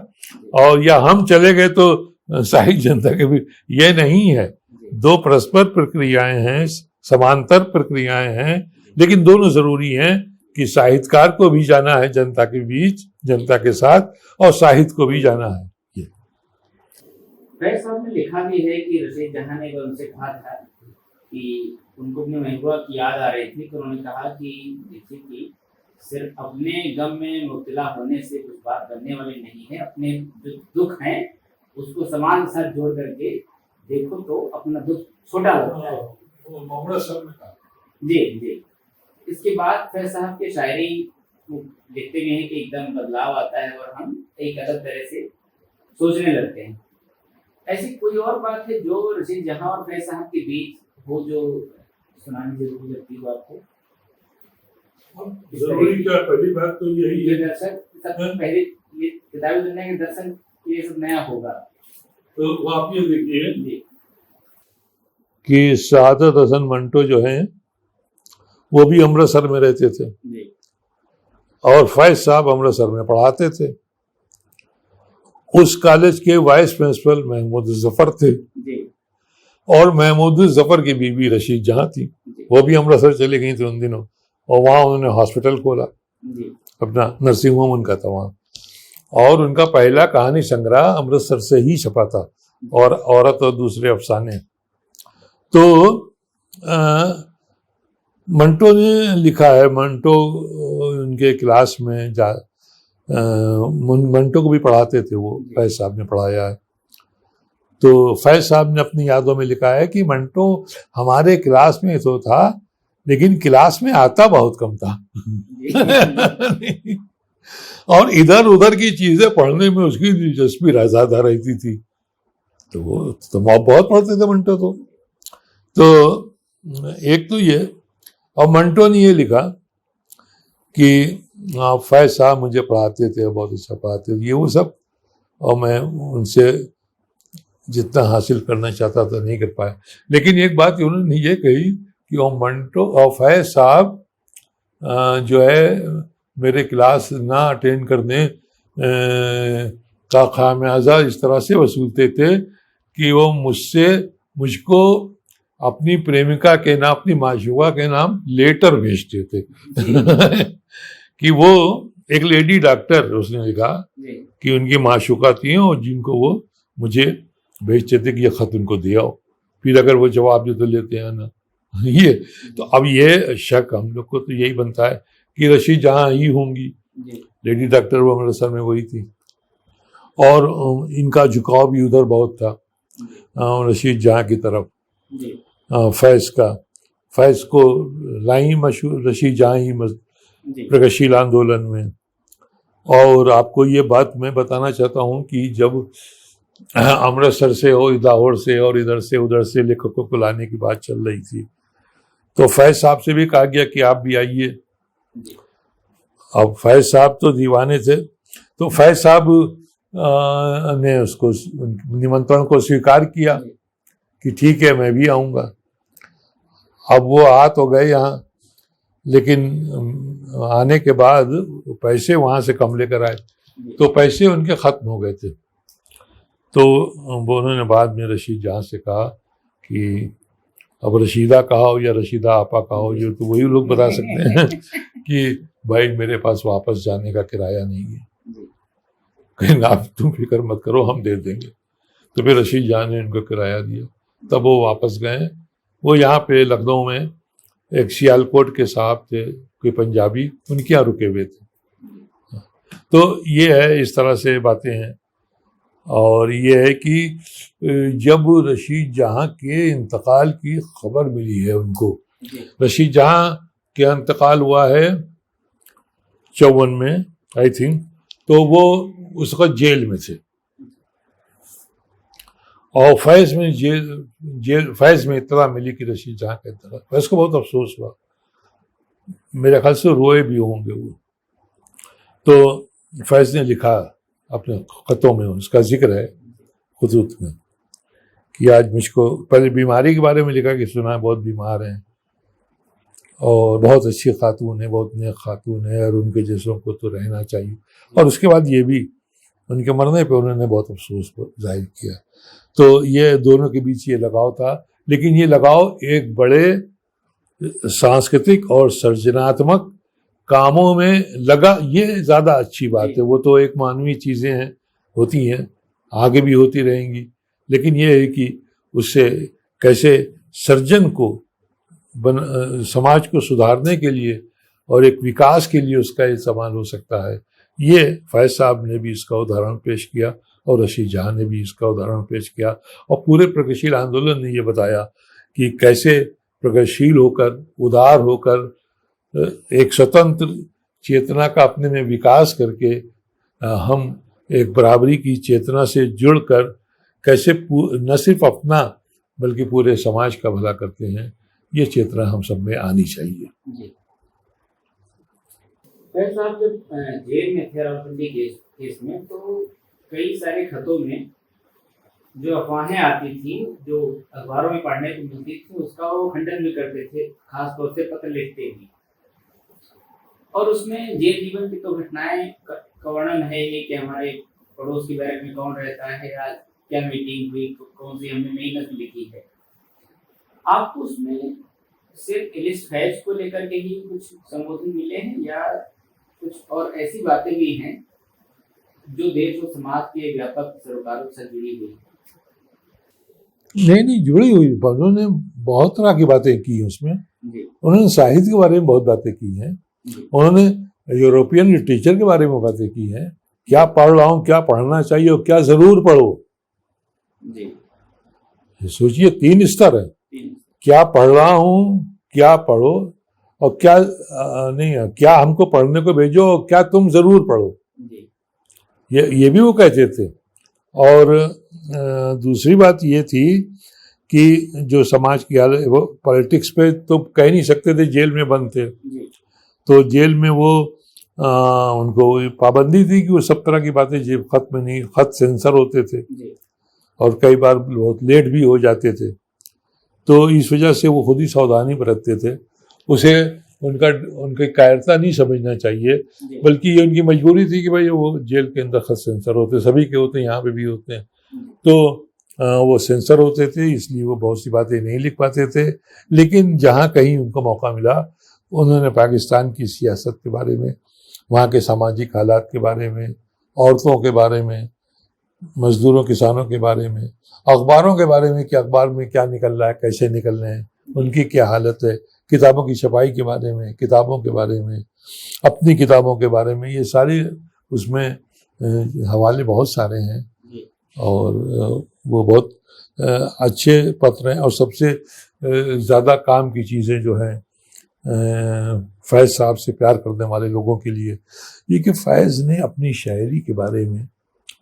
और या हम चले गए तो साहित्य जनता के बीच। ये नहीं है, दो परस्पर प्रक्रियाएं हैं, समांतर प्रक्रियाएं हैं, लेकिन दोनों जरूरी हैं कि साहित्यकार को भी जाना है जनता के बीच, जनता के साथ, और साहित्य को भी जाना है। फैज साहब ने लिखा भी है कि रशीद जहां ने उनसे कहा था कि उनको अपने महबूबा की याद आ रही थी, तो उन्होंने कहा कि देखिए कि सिर्फ अपने गम में मुब्तला होने से कुछ बात करने वाली नहीं है, अपने जो दुख हैं उसको समाज के साथ जोड़ करके देखो तो अपना दुख छोटा लगता है। जी इसके बाद फैज साहब के शायरी लिखते गए हैं कि एकदम बदलाव आता है और हम एक अलग तरह से सोचने लगते हैं। ऐसी कोई और बात है जो रशीद जहां और फैज साहब के बीच हो जो सुनानी जरूरी लगती हो आपको? जरूरी क्या, पहली बात तो यही है दर्शक सबसे पहले ये किताबी दुनिया के दर्शन ये सब नया होगा, तो आप ये देखिए कि सआदत हसन मंटो जो हैं वो भी अमृतसर में रहते थे और फैज साहब अमृतसर में पढ़ाते थे। उस कॉलेज के वाइस प्रिंसिपल महमूद जफर थे और महमूद जफर की बीवी रशीद जहां थी, वो भी अमृतसर चली गई थी उन दिनों, और वहां उन्होंने हॉस्पिटल खोला, अपना नर्सिंग होम उनका था वहां, और उनका पहला कहानी संग्रह अमृतसर से ही छपा था, और औरत और दूसरे अफसाने। तो मंटो ने लिखा है, मंटो उनके क्लास में मंटो को भी पढ़ाते थे, वो फैज साहब ने पढ़ाया है। तो फैज साहब ने अपनी यादों में लिखा है कि मंटो हमारे क्लास में तो था, लेकिन क्लास में आता बहुत कम था और इधर उधर की चीजें पढ़ने में उसकी दिलचस्पी ज्यादा रहती थी। तो वो तो बहुत पढ़ते थे मंटो तो एक तो ये, और मंटो ने ये लिखा कि फैज साहब मुझे पढ़ाते थे, बहुत अच्छा पढ़ाते थे, ये वो सब, और मैं उनसे जितना हासिल करना चाहता था नहीं कर पाया। लेकिन एक बात उन्होंने ये कही कि वो मंटो और फैज साहब जो है मेरे क्लास ना अटेंड करने का खामियाजा इस तरह से वसूलते थे कि वो मुझको अपनी प्रेमिका के नाम, अपनी माशूका के नाम लेटर भेजते थे कि वो एक लेडी डॉक्टर उसने लिखा जी कि उनकी माशूका थी और जिनको वो मुझे भेजते थे कि ये खत उनको दे आओ, फिर अगर वो जवाब दे तो लेते हैं ना। ये तो अब ये शक हम लोग को तो यही बनता है कि रशीद जहाँ ही होंगी, जी लेडी डॉक्टर वो अमृतसर में वही थी। और इनका झुकाव भी उधर बहुत था, रशीद जहाँ की तरफ। जी फैज़ का, फैज़ को लाई मशहूर रशीद जहाँ ही जी प्रगतिशील आंदोलन में। और आपको ये बात मैं बताना चाहता हूँ कि जब अमृतसर से और लाहौर से और इधर से उधर से लेखकों को लाने की बात चल रही थी, तो फैज़ साहब से भी कहा गया कि आप भी आइए। जी अब फैज़ साहब तो दीवाने थे, तो फैज़ साहब ने उसको निमंत्रण को स्वीकार किया कि ठीक है मैं भी आऊँगा। अब वो आ तो गए यहाँ, लेकिन आने के बाद पैसे वहाँ से कम लेकर आए, तो पैसे उनके ख़त्म हो गए थे। तो वो उन्होंने बाद में रशीद जहाँ से कहा कि अब रशीदा कहो या रशीदा आपा कहो, ये तो वही लोग बता सकते हैं कि भाई मेरे पास वापस जाने का किराया नहीं है, कहीं आप तुम फिक्र मत करो हम दे देंगे। तो फिर रशीद जहाँ ने उनको किराया दिया, तब वो वापस गए। वो यहाँ पे लखनऊ में एक सियालकोट के साहब थे कोई पंजाबी, उनके यहाँ रुके हुए थे। तो ये है, इस तरह से बातें हैं। और ये है कि जब रशीद जहाँ के इंतकाल की खबर मिली है उनको, रशीद जहाँ के इंतकाल हुआ है 54 में आई थिंक, तो वो उस वक्त जेल में थे। और फैज़ में फैज़ में इत्तला मिली कि रशीद जहाँ का इंतकाल, फैज़ को बहुत अफसोस हुआ, मेरे ख्याल से रोए भी होंगे वो। तो फैज़ ने लिखा अपने ख़तों में, उसका जिक्र है खुतूत में, कि आज मुझको पहले बीमारी के बारे में लिखा कि सुना बहुत बीमार हैं और बहुत अच्छी खातून है, बहुत नेक खातून है और उनके जैसों को तो रहना चाहिए। और उसके बाद ये भी उनके मरने पे उन्होंने बहुत अफसोस जाहिर किया। तो ये दोनों के बीच ये लगाव था, लेकिन ये लगाव एक बड़े सांस्कृतिक और सृजनात्मक कामों में लगा, ये ज़्यादा अच्छी बात है। वो तो एक मानवीय चीज़ें हैं, होती हैं, आगे भी होती रहेंगी, लेकिन ये है कि उससे कैसे सर्जन को समाज को सुधारने के लिए और एक विकास के लिए उसका इस्तेमाल हो सकता है। ये फैज़ साहब ने भी इसका उदाहरण पेश किया और रशीद जहाँ ने भी इसका उदाहरण पेश किया। और पूरे प्रगतिशील आंदोलन ने ये बताया कि कैसे प्रगतिशील होकर, उदार होकर, एक स्वतंत्र चेतना का अपने में विकास करके हम एक बराबरी की चेतना से जुड़कर कैसे न सिर्फ अपना बल्कि पूरे समाज का भला करते हैं, ये चेतना हम सब में आनी चाहिए। जी साहब, जब जेल में थे रावलपिंडी केस में, तो कई सारे खतों में जो अफवाहें आती थी, जो अखबारों में पढ़ने को मिलती थी, उसका वो खंडन भी करते थे, खासतौर से पत्र लिखते भी। और उसमें जेल जीवन की तो घटनाएं का वर्णन है ये कि हमारे पड़ोस की बैरक में कौन रहता है, या क्या मीटिंग हुई, कौन सी हमने नई नस्ल लिखी है। आपको उसमें सिर्फ इलिस फैज को लेकर के ही कुछ संबोधन मिले हैं, या कुछ और ऐसी बातें भी हैं जो देश और समाज के व्यापक सरोकारों से जुड़ी हुई? नहीं, जुड़ी हुई। उन्होंने बहुत तरह की बातें की उसमें। उन्होंने साहित्य के बारे में बहुत बातें की हैं, उन्होंने यूरोपियन लिटरेचर के बारे में बातें की हैं, क्या पढ़ रहा हूँ, क्या पढ़ना चाहिए और क्या जरूर पढ़ो। सोचिए, 3 स्तर है, क्या पढ़ रहा हूँ, क्या पढ़ो, और क्या नहीं, क्या हमको पढ़ने को भेजो, क्या तुम जरूर पढ़ो। ये भी वो कहते थे। और दूसरी बात ये थी कि जो समाज की हालत, वो पॉलिटिक्स पे तो कह नहीं सकते थे, जेल में बंद थे, तो जेल में वो उनको पाबंदी थी कि वो सब तरह की बातें जेब खत में नहीं, खत सेंसर होते थे और कई बार बहुत लेट भी हो जाते थे। तो इस वजह से वो खुद ही सावधानी बरतते थे। उसे उनकी कायरता नहीं समझना चाहिए, बल्कि ये उनकी मजबूरी थी कि भाई वो जेल के अंदर खत सेंसर होते, सभी के होते हैं, यहाँ पे भी होते हैं, तो वो सेंसर होते थे, इसलिए वो बहुत सी बातें नहीं लिख पाते थे। लेकिन जहाँ कहीं उनको मौका मिला, उन्होंने पाकिस्तान की सियासत के बारे में वहाँ के सामाजिक हालात के बारे में, औरतों के बारे में, मजदूरों किसानों के बारे में, अखबारों के बारे में कि अखबार में क्या निकल रहा है, कैसे निकल रहे हैं, उनकी क्या हालत है, किताबों की छपाई के बारे में, किताबों के बारे में, अपनी किताबों के बारे में, ये सारी उसमें हवाले बहुत सारे हैं और वो बहुत अच्छे पत्र हैं। और सबसे ज़्यादा काम की चीज़ें जो हैं फैज़ साहब से प्यार करने वाले लोगों के लिए ये कि फैज़ ने अपनी शायरी के बारे में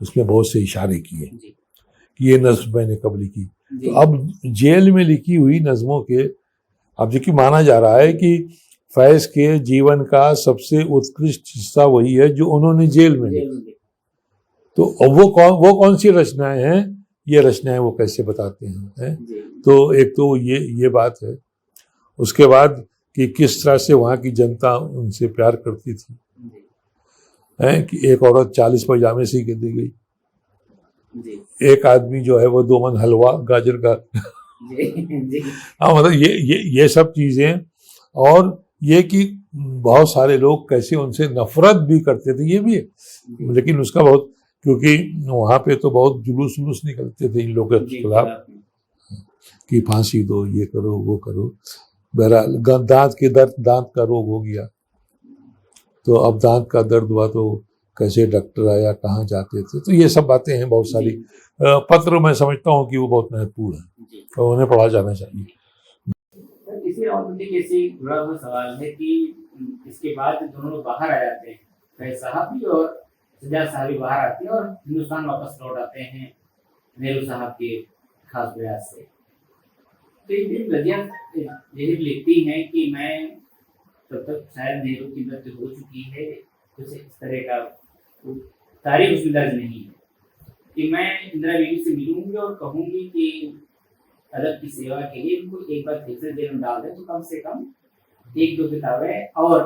उसमें बहुत से इशारे किए कि ये नज़्म मैंने कब लिखी। तो अब जेल में लिखी हुई नज़मों के, अब जो कि माना जा रहा है कि फैज़ के जीवन का सबसे उत्कृष्ट हिस्सा वही है जो उन्होंने जेल में लिखी। तो वो कौन सी रचनाएं हैं, ये रचनाएं वो कैसे बताते हैं? तो एक तो ये बात है। उसके बाद कि किस तरह से वहाँ की जनता उनसे प्यार करती थी, है कि एक औरत 40 पैजामे सी के दी गई, एक आदमी जो है वो 2 मन हलवा गाजर का हाँ, मतलब ये सब चीजें, और ये कि बहुत सारे लोग कैसे उनसे नफरत भी करते थे, ये भी है। लेकिन उसका बहुत, क्योंकि वहाँ पे तो बहुत जुलूस निकलते थे इन लोगों के खिलाफ कि फांसी दो, ये करो, वो करो। बहरहाल दांत के दर्द, दांत का रोग हो गया, तो अब दांत का दर्द हुआ तो कैसे डॉक्टर आया, कहाँ जाते थे, तो ये सब बातें हैं बहुत सारी। पत्र मैं समझता हूँ कि वो बहुत महत्वपूर्ण है और उन्हें पढ़ा जाना चाहिए। इसी रावलपिंडी से जुड़ा हुआ सवाल है कि इसके बाद दोनों लोग बाहर आ जाते हैं, फैज साहब भी और सज्जाद साहब भी बाहर आते हैं और हिंदुस्तान वापस लौट आते हैं नेहरू साहब के खास प्रयास से। तो एक दिन रजिया यही लिखती हैं कि मैं तब तक शायद नेहरू की मृत्यु हो चुकी है, कुछ इस तरह का तारीख उसमें दर्ज नहीं है, कि मैं इंदिरा बीवी से मिलूंगी और कहूंगी कि अदब की सेवा के लिए उनको एक बार फिर से जेल में डाल दें तो कम से कम 1-2 किताबें और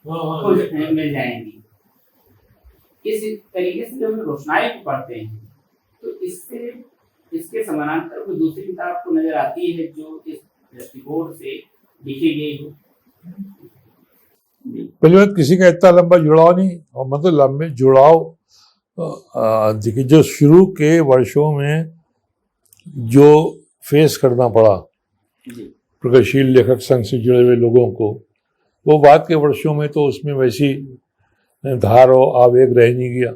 मिल जाएंगी। इस तरीके से जब हम रोशनाई को पढ़ते हैं तो इसके समानांतर कोई दूसरी किताब को नजर आती है जो इस दृष्टिकोण से लिखी गई हो? पहली बात, किसी का इतना लंबा जुड़ाव नहीं, और मतलब लंबे जुड़ाव देखिए जो शुरू के वर्षों में जो फेस करना पड़ा प्रगतिशील लेखक संघ से जुड़े हुए लोगों को, वो बाद के वर्षों में तो उसमें वैसी धार और आवेग रह नहीं गया।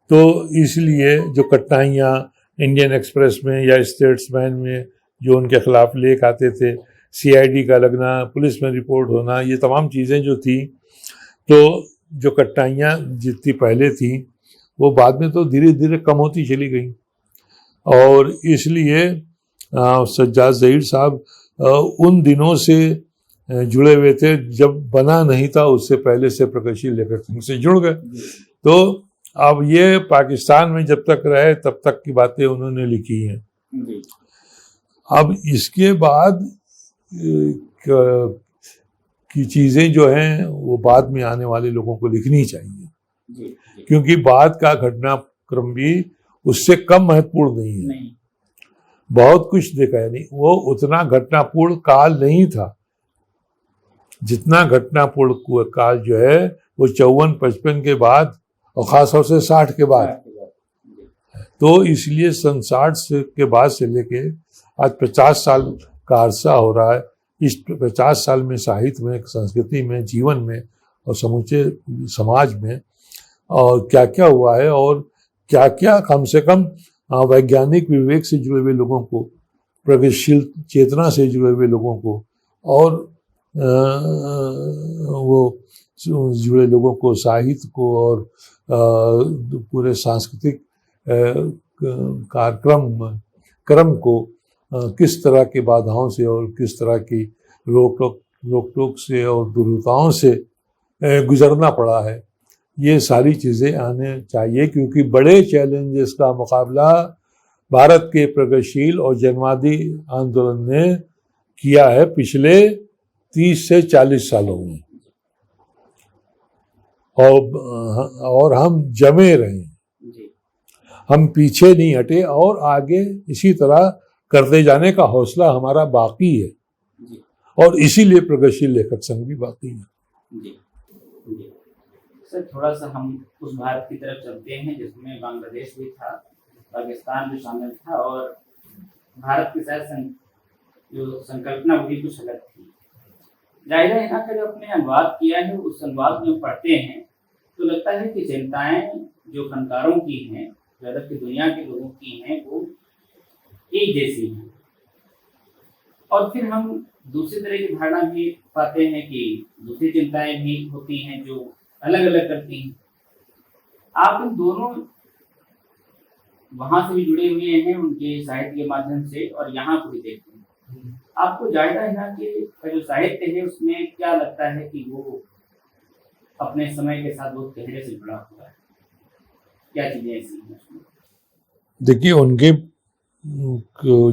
तो इसलिए जो कठिनाइयाँ इंडियन एक्सप्रेस में या स्टेट्समैन में जो उनके खिलाफ लेख आते थे, CID का लगना, पुलिस में रिपोर्ट होना, ये तमाम चीज़ें जो थी, तो जो कठिनाइयाँ जितनी पहले थी वो बाद में तो धीरे धीरे कम होती चली गई। और इसलिए सज्जाद ज़हीर साहब उन दिनों से जुड़े हुए थे जब बना नहीं था, उससे पहले से प्रगतिशील लेखक संघ से जुड़ गए। तो अब ये पाकिस्तान में जब तक रहे तब तक की बातें उन्होंने लिखी हैं। अब इसके बाद की चीज़ें जो हैं वो बाद में आने वाले लोगों को लिखनी चाहिए, क्योंकि बाद का घटनाक्रम भी उससे कम महत्वपूर्ण नहीं है। बहुत कुछ देखा है, नहीं वो उतना घटनापूर्ण काल नहीं था जितना घटनापूर्ण काल जो है वो 54-55 के बाद और खासतौर से 60 के बाद। तो इसलिए सन 60 के बाद से लेके आज 50 साल का अरसा हो रहा है। इस 50 साल में साहित्य में, संस्कृति में, जीवन में और समूचे समाज में और क्या क्या हुआ है और क्या क्या कम से कम वैज्ञानिक विवेक से जुड़े हुए लोगों को, प्रगतिशील चेतना से जुड़े हुए लोगों को और वो जुड़े लोगों को, साहित्य को और पूरे सांस्कृतिक क्रम को किस तरह की बाधाओं से और किस तरह की रोक टोक से और दुर्घटनाओं से गुजरना पड़ा है, ये सारी चीज़ें आने चाहिए। क्योंकि बड़े चैलेंजेस का मुकाबला भारत के प्रगतिशील और जनवादी आंदोलन ने किया है पिछले 30 से 40 सालों में, और हम जमे रहे, हम पीछे नहीं हटे और आगे इसी तरह करते जाने का हौसला हमारा बाकी है और इसीलिए प्रगतिशील लेखक संघ भी बाकी है। से थोड़ा सा हम उस भारत की तरफ चलते हैं जिसमें बांग्लादेश भी था, पाकिस्तान भी शामिल था और भारत की शायद जो संकल्पना वो भी कुछ अलग थी। जाहिर है ना, का जो अपने अनुवाद किया है उस अनुवाद में पढ़ते हैं तो लगता है कि चिंताएं जो फनकारों की हैं, जो अदब की दुनिया के लोगों की हैं, वो एक जैसी हैं। और फिर हम दूसरी तरह की धारणा भी पाते हैं कि दूसरी चिंताएं भी होती हैं जो अलग अलग करती हैं। आप इन दोनों वहां से भी जुड़े हुए हैं उनके साहित्य के माध्यम से और यहाँ को भी देखते हैं। आपको जायदा है ना कि जो साहित्य है उसमें क्या लगता है कि वो अपने समय के साथ बहुत गहरे से जुड़ा हुआ है? क्या चीजें ऐसी हैं उसमें? देखिए, उनके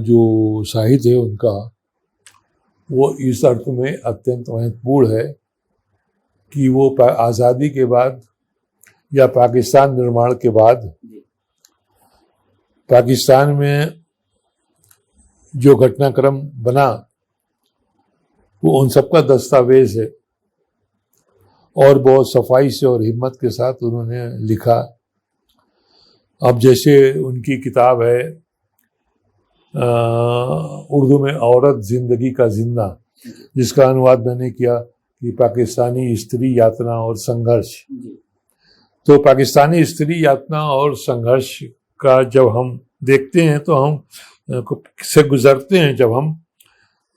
जो साहित्य है उनका वो इस अर्थ में अत्यंत महत्वपूर्ण है कि वो आज़ादी के बाद या पाकिस्तान निर्माण के बाद पाकिस्तान में जो घटनाक्रम बना वो उन सबका दस्तावेज है और बहुत सफाई से और हिम्मत के साथ उन्होंने लिखा। अब जैसे उनकी किताब है उर्दू में औरत जिंदगी का जिंदा, जिसका अनुवाद मैंने किया कि पाकिस्तानी स्त्री यातना और संघर्ष। तो पाकिस्तानी स्त्री यातना और संघर्ष का जब हम देखते हैं तो हम से गुजरते हैं जब हम,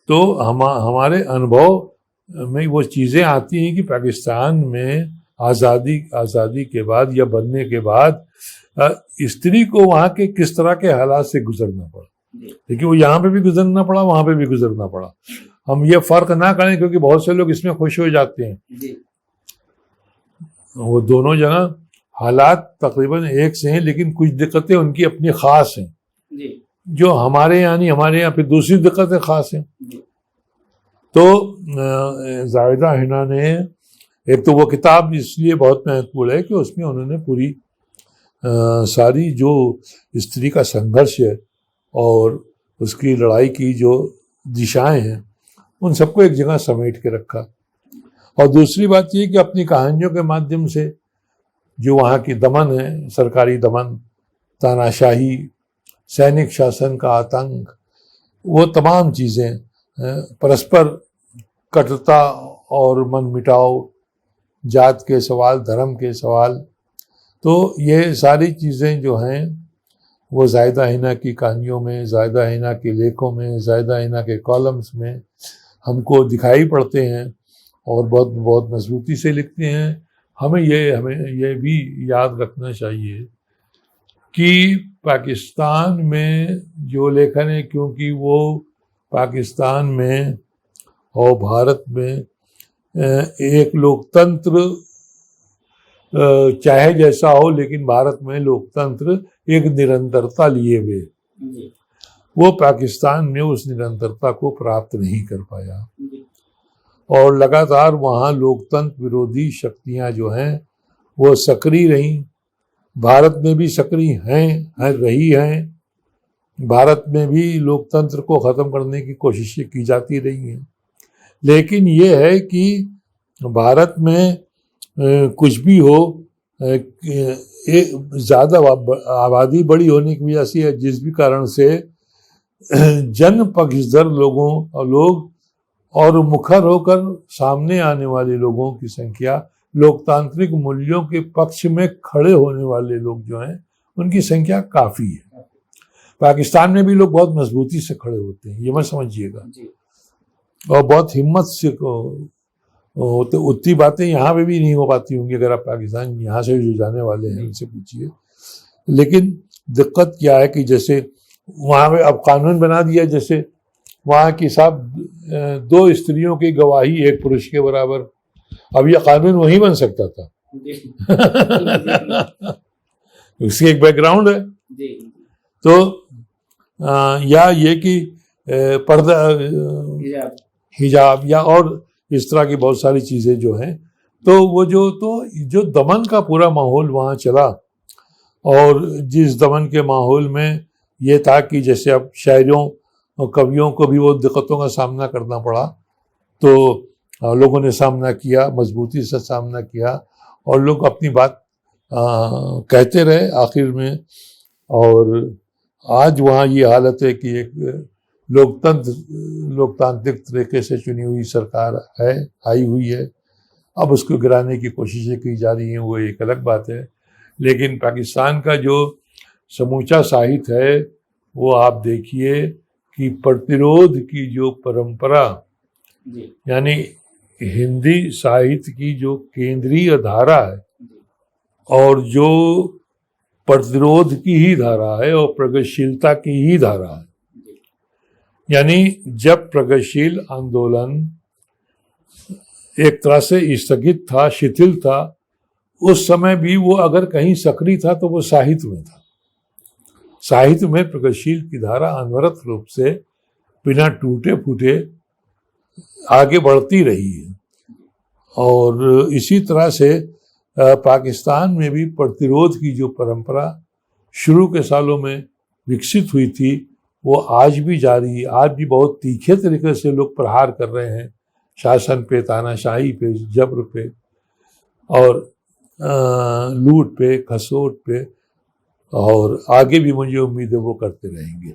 तो हमारे अनुभव में वो चीज़ें आती हैं कि पाकिस्तान में आज़ादी के बाद या बनने के बाद स्त्री को वहाँ के किस तरह के हालात से गुजरना पड़ा। देखिए, वो यहाँ पे भी गुजरना पड़ा, वहाँ पे भी गुजरना पड़ा। हम ये फर्क ना करें क्योंकि बहुत से लोग इसमें खुश हो जाते हैं। वो दोनों जगह हालात तकरीबन एक से हैं, लेकिन कुछ दिक्कतें उनकी अपनी खास हैं जो हमारे यहाँ फिर दूसरी दिक्कतें खास हैं। तो जाहिदा हिना ने, एक तो वो किताब इसलिए बहुत महत्वपूर्ण है कि उसमें उन्होंने पूरी सारी जो स्त्री का संघर्ष है और उसकी लड़ाई की जो दिशाएं हैं उन सबको एक जगह समेट के रखा। और दूसरी बात ये कि अपनी कहानियों के माध्यम से जो वहाँ की दमन है, सरकारी दमन, तानाशाही, सैनिक शासन का आतंक, वो तमाम चीज़ें, परस्पर कटुता और मनमुटाव, जात के सवाल, धर्म के सवाल, तो ये सारी चीज़ें जो हैं वो जायदा हिना की कहानियों में, जायदा हिना के लेखों में, जायदा हिना के कॉलम्स में हमको दिखाई पड़ते हैं और बहुत बहुत मजबूती से लिखते हैं। हमें ये भी याद रखना चाहिए कि पाकिस्तान में जो लेखन है, क्योंकि वो पाकिस्तान में और भारत में एक लोकतंत्र चाहे जैसा हो, लेकिन भारत में लोकतंत्र एक निरंतरता लिए हुए, वो पाकिस्तान में उस निरंतरता को प्राप्त नहीं कर पाया और लगातार वहाँ लोकतंत्र विरोधी शक्तियाँ जो हैं वो सक्रिय रहीं। भारत में भी सक्रिय रही हैं। भारत में भी लोकतंत्र को ख़त्म करने की कोशिशें की जाती रही हैं, लेकिन ये है कि भारत में कुछ भी हो, ज़्यादा आबादी बड़ी होने की वजह से, जिस भी कारण से जन पक्षधर लोग और मुखर होकर सामने आने वाले लोगों की संख्या, लोकतांत्रिक मूल्यों के पक्ष में खड़े होने वाले लोग जो हैं उनकी संख्या काफ़ी है। पाकिस्तान में भी लोग बहुत मजबूती से खड़े होते हैं, ये मत समझिएगा, और बहुत हिम्मत से तो उतनी बातें यहाँ पे भी नहीं हो पाती होंगी अगर आप पाकिस्तान यहाँ से जो जाने वाले हैं उनसे पूछिए। लेकिन दिक्कत क्या है कि जैसे वहाँ पे अब कानून बना दिया, जैसे वहाँ की साहब 2 स्त्रियों की गवाही 1 पुरुष के बराबर। अब यह कानून वही बन सकता था उसकी एक बैकग्राउंड है। तो या ये कि पर्दा, हिजाब या और इस तरह की बहुत सारी चीज़ें जो हैं, तो वो जो दमन का पूरा माहौल वहाँ चला, और जिस दमन के माहौल में ये था कि जैसे अब शायरों और कवियों को भी वो दिक्कतों का सामना करना पड़ा, तो लोगों ने सामना किया, मजबूती से सामना किया, और लोग अपनी बात कहते रहे आखिर में। और आज वहाँ ये हालत है कि एक लोकतांत्रिक तरीके से चुनी हुई सरकार है, आई हुई है। अब उसको गिराने की कोशिशें की जा रही हैं, वो एक अलग बात है। लेकिन पाकिस्तान का जो समूचा साहित्य है वो आप देखिए कि प्रतिरोध की जो परंपरा, यानी हिंदी साहित्य की जो केंद्रीय धारा है और जो प्रतिरोध की ही धारा है और प्रगतिशीलता की ही धारा है, यानी जब प्रगतिशील आंदोलन एक तरह से स्थगित था, शिथिल था, उस समय भी वो अगर कहीं सक्रिय था तो वो साहित्य में था। साहित्य में प्रगतिशील की धारा अनवरत रूप से बिना टूटे फूटे आगे बढ़ती रही है। और इसी तरह से पाकिस्तान में भी प्रतिरोध की जो परंपरा शुरू के सालों में विकसित हुई थी वो आज भी जारी है। आज भी बहुत तीखे तरीके से लोग प्रहार कर रहे हैं शासन पे, तानाशाही पे, जबर पे और लूट पे, खसोट पे, और आगे भी मुझे उम्मीद है वो करते रहेंगे।